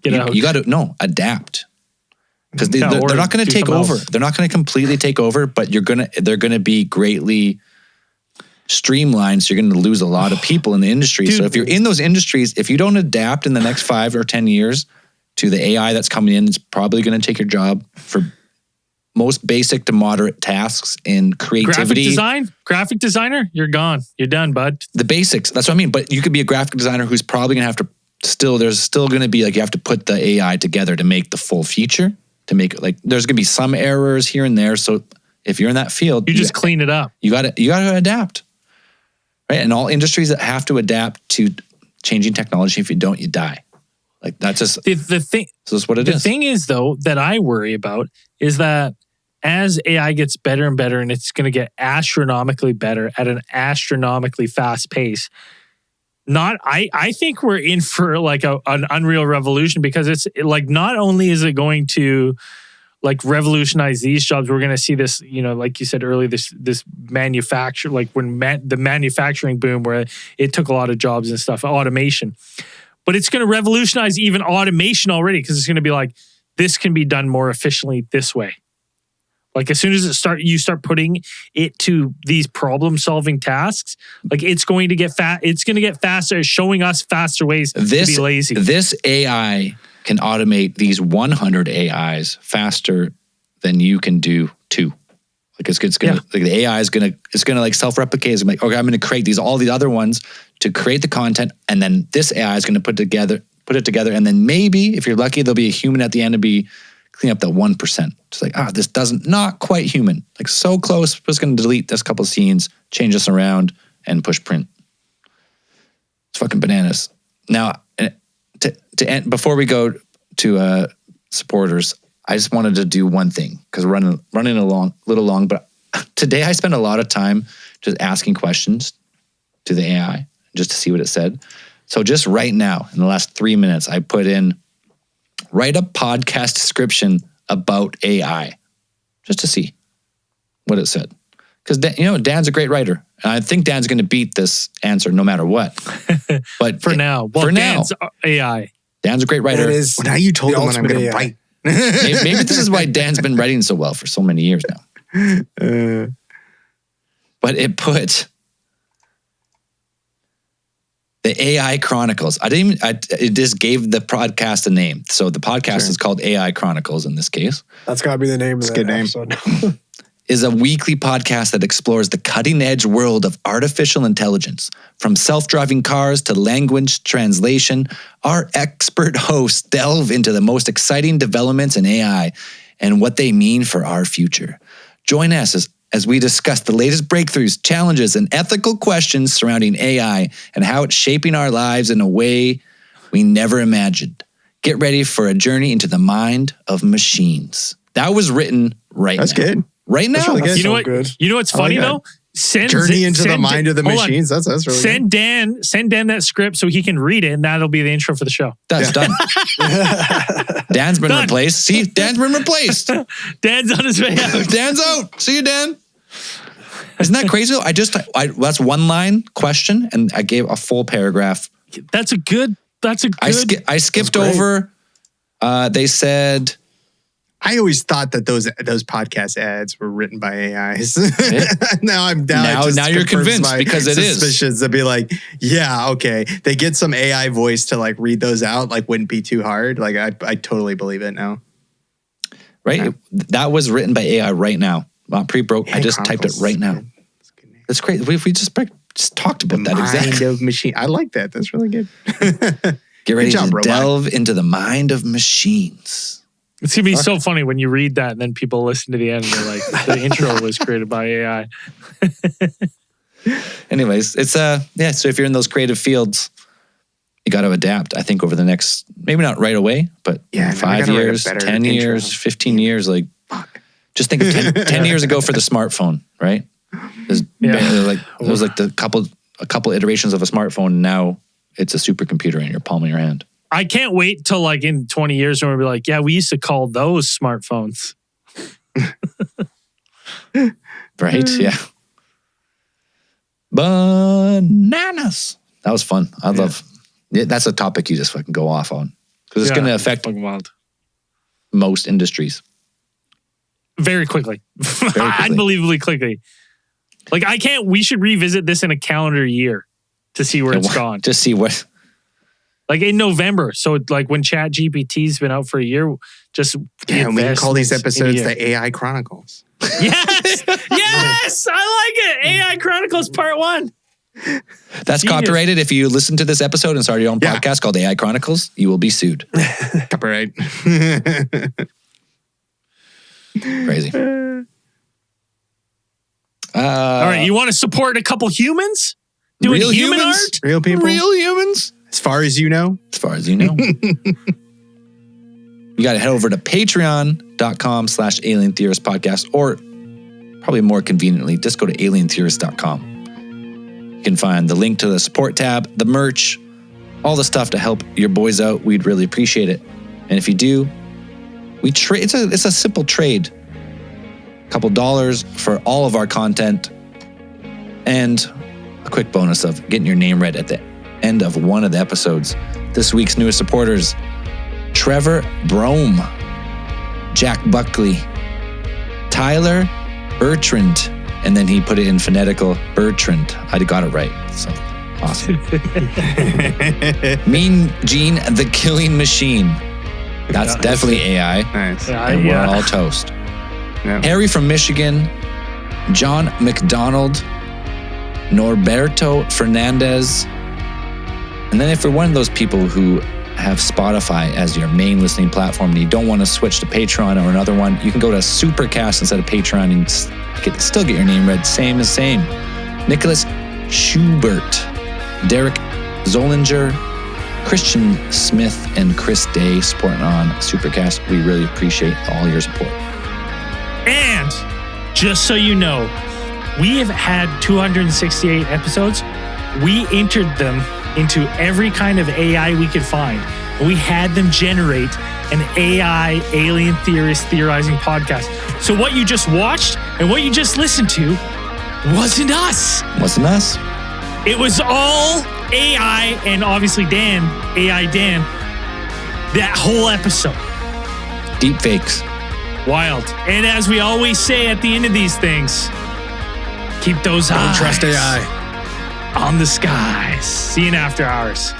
you got to adapt. Because they're not going to take over. They're not going to completely take over, but they're going to be greatly streamlined. So you're going to lose a lot of people in the industry. So if you're in those industries, if you don't adapt in the next 5 or 10 years to the AI that's coming in, it's probably going to take your job for most basic to moderate tasks in creativity. Graphic designer, you're gone. You're done, bud. The basics. That's what I mean. But you could be a graphic designer who's probably going to have to there's still going to be you have to put the AI together to make the full feature, to make it there's going to be some errors here and there. So if you're in that field, you just clean it up. You got to adapt. Right? And all industries that have to adapt to changing technology, if you don't, you die. That's just the thing. So that's what it is. The thing is, though, that I worry about is that as AI gets better and better, and it's going to get astronomically better at an astronomically fast pace, I think we're in for an unreal revolution, because it's not only is it going to revolutionize these jobs, we're going to see this, like you said earlier, this manufacture, when the manufacturing boom where it took a lot of jobs and stuff, automation. But it's going to revolutionize even automation already, because it's going to be this can be done more efficiently this way. As soon as you start putting it to these problem-solving tasks, it's going to get It's going to get faster, showing us faster ways to be lazy. This AI can automate these 100 AIs faster than you can do 2. It's gonna the AI is gonna self-replicate. It's gonna okay, I'm gonna create all the other ones to create the content, and then this AI is gonna put it together, and then maybe if you're lucky, there'll be a human at the end to clean up that 1%. It's this not quite human. So close. We're just gonna delete this couple scenes, change this around, and push print. It's fucking bananas. Now, to end, before we go to supporters, I just wanted to do one thing, because we're running a little long, but today I spent a lot of time just asking questions to the AI just to see what it said. So just right now, in the last 3 minutes, I put in, write a podcast description about AI, just to see what it said. Because Dan's a great writer. And I think Dan's going to beat this answer no matter what. But for now. Well, Dan's AI. Dan's a great writer. Well, now you told him what I'm going to write. Maybe this is why Dan's been writing so well for so many years now. But it put the AI Chronicles. It just gave the podcast a name. So the podcast is called AI Chronicles in this case. That's got to be the name of the episode. Is a weekly podcast that explores the cutting edge world of artificial intelligence. From self-driving cars to language translation, our expert hosts delve into the most exciting developments in AI and what they mean for our future. Join us as we discuss the latest breakthroughs, challenges, and ethical questions surrounding AI and how it's shaping our lives in a way we never imagined. Get ready for a journey into the mind of machines. That was written right now. That's good. Right now. Really good. You know what? Good. You know what's funny though? Journey into the mind of the machines. That's really send good. Send Dan that script so he can read it, and that'll be the intro for the show. That's done. Dan's been replaced. See, Dan's been replaced. Dan's on his way out. Dan's out. See you, Dan. Isn't that crazy? That's one line question, and I gave a full paragraph. That's a good. I skipped over. They said. I always thought that those podcast ads were written by AIs. Now I'm down. Now you're convinced because it is. Suspicions to be like, yeah, okay. They get some AI voice to like read those out. Like wouldn't be too hard. Like I totally believe it now. Right. Yeah. That was written by AI right now. Not pre-broke. I just typed it right now. That's great. We just talked about that exactly. Mind of machine. I like that. That's really good. Get ready to delve into the mind of machines. It's going to be so funny when you read that and then people listen to the end and they're like, the intro was created by AI. Anyways, it's so if you're in those creative fields, you got to adapt, I think, over the next, maybe not right away, but 5 years, 10 years, 15 years, like, just think of 10 years ago for the smartphone, right? It was like a couple iterations of a smartphone, and now it's a supercomputer in your palm of your hand. I can't wait till like in 20 years when we'll be like, yeah, we used to call those smartphones. Right? Yeah. Bananas. That was fun. I love. Yeah, that's a topic you just fucking go off on because it's going to affect most industries very quickly. Unbelievably quickly. Like we should revisit this in a calendar year to see where it's gone. Just see what. Like in November. So like when ChatGPT's been out for a year, just we can call these episodes the AI Chronicles. Yes. Yes. I like it. AI Chronicles Part 1. That's copyrighted. If you listen to this episode and start your own podcast called AI Chronicles, you will be sued. Copyright. Crazy. All right. You want to support a couple humans? Doing real human humans? art? Real people? Real humans? As far as you know? As far as you know. You got to head over to patreon.com/Alien Theorist Podcast, or probably more conveniently, just go to alientheorist.com. You can find the link to the support tab, the merch, all the stuff to help your boys out. We'd really appreciate it. And if you do, we trade. It's a simple trade. A couple dollars for all of our content, and a quick bonus of getting your name read at the end of one of the episodes. This week's newest supporters: Trevor Brome, Jack Buckley, Tyler Bertrand, and then he put it in phonetical Bertrand. I got it right. So awesome. Mean Gene, the Killing Machine. That's definitely AI. Nice. And we're all toast. Yeah. Harry from Michigan, John McDonald, Norberto Fernandez. And then if you're one of those people who have Spotify as your main listening platform and you don't want to switch to Patreon or another one, you can go to Supercast instead of Patreon and still get your name read. Same. Nicholas Schubert, Derek Zollinger, Christian Smith, and Chris Day supporting on Supercast. We really appreciate all your support. And just so you know, we have had 268 episodes. We entered them into every kind of AI we could find. We had them generate an AI alien theorist theorizing podcast. So what you just watched and what you just listened to wasn't us. Wasn't us. It was all AI and obviously AI Dan, that whole episode. Deep fakes. Wild. And as we always say at the end of these things, keep those eyes Don't trust AI on the skies. See you in after hours.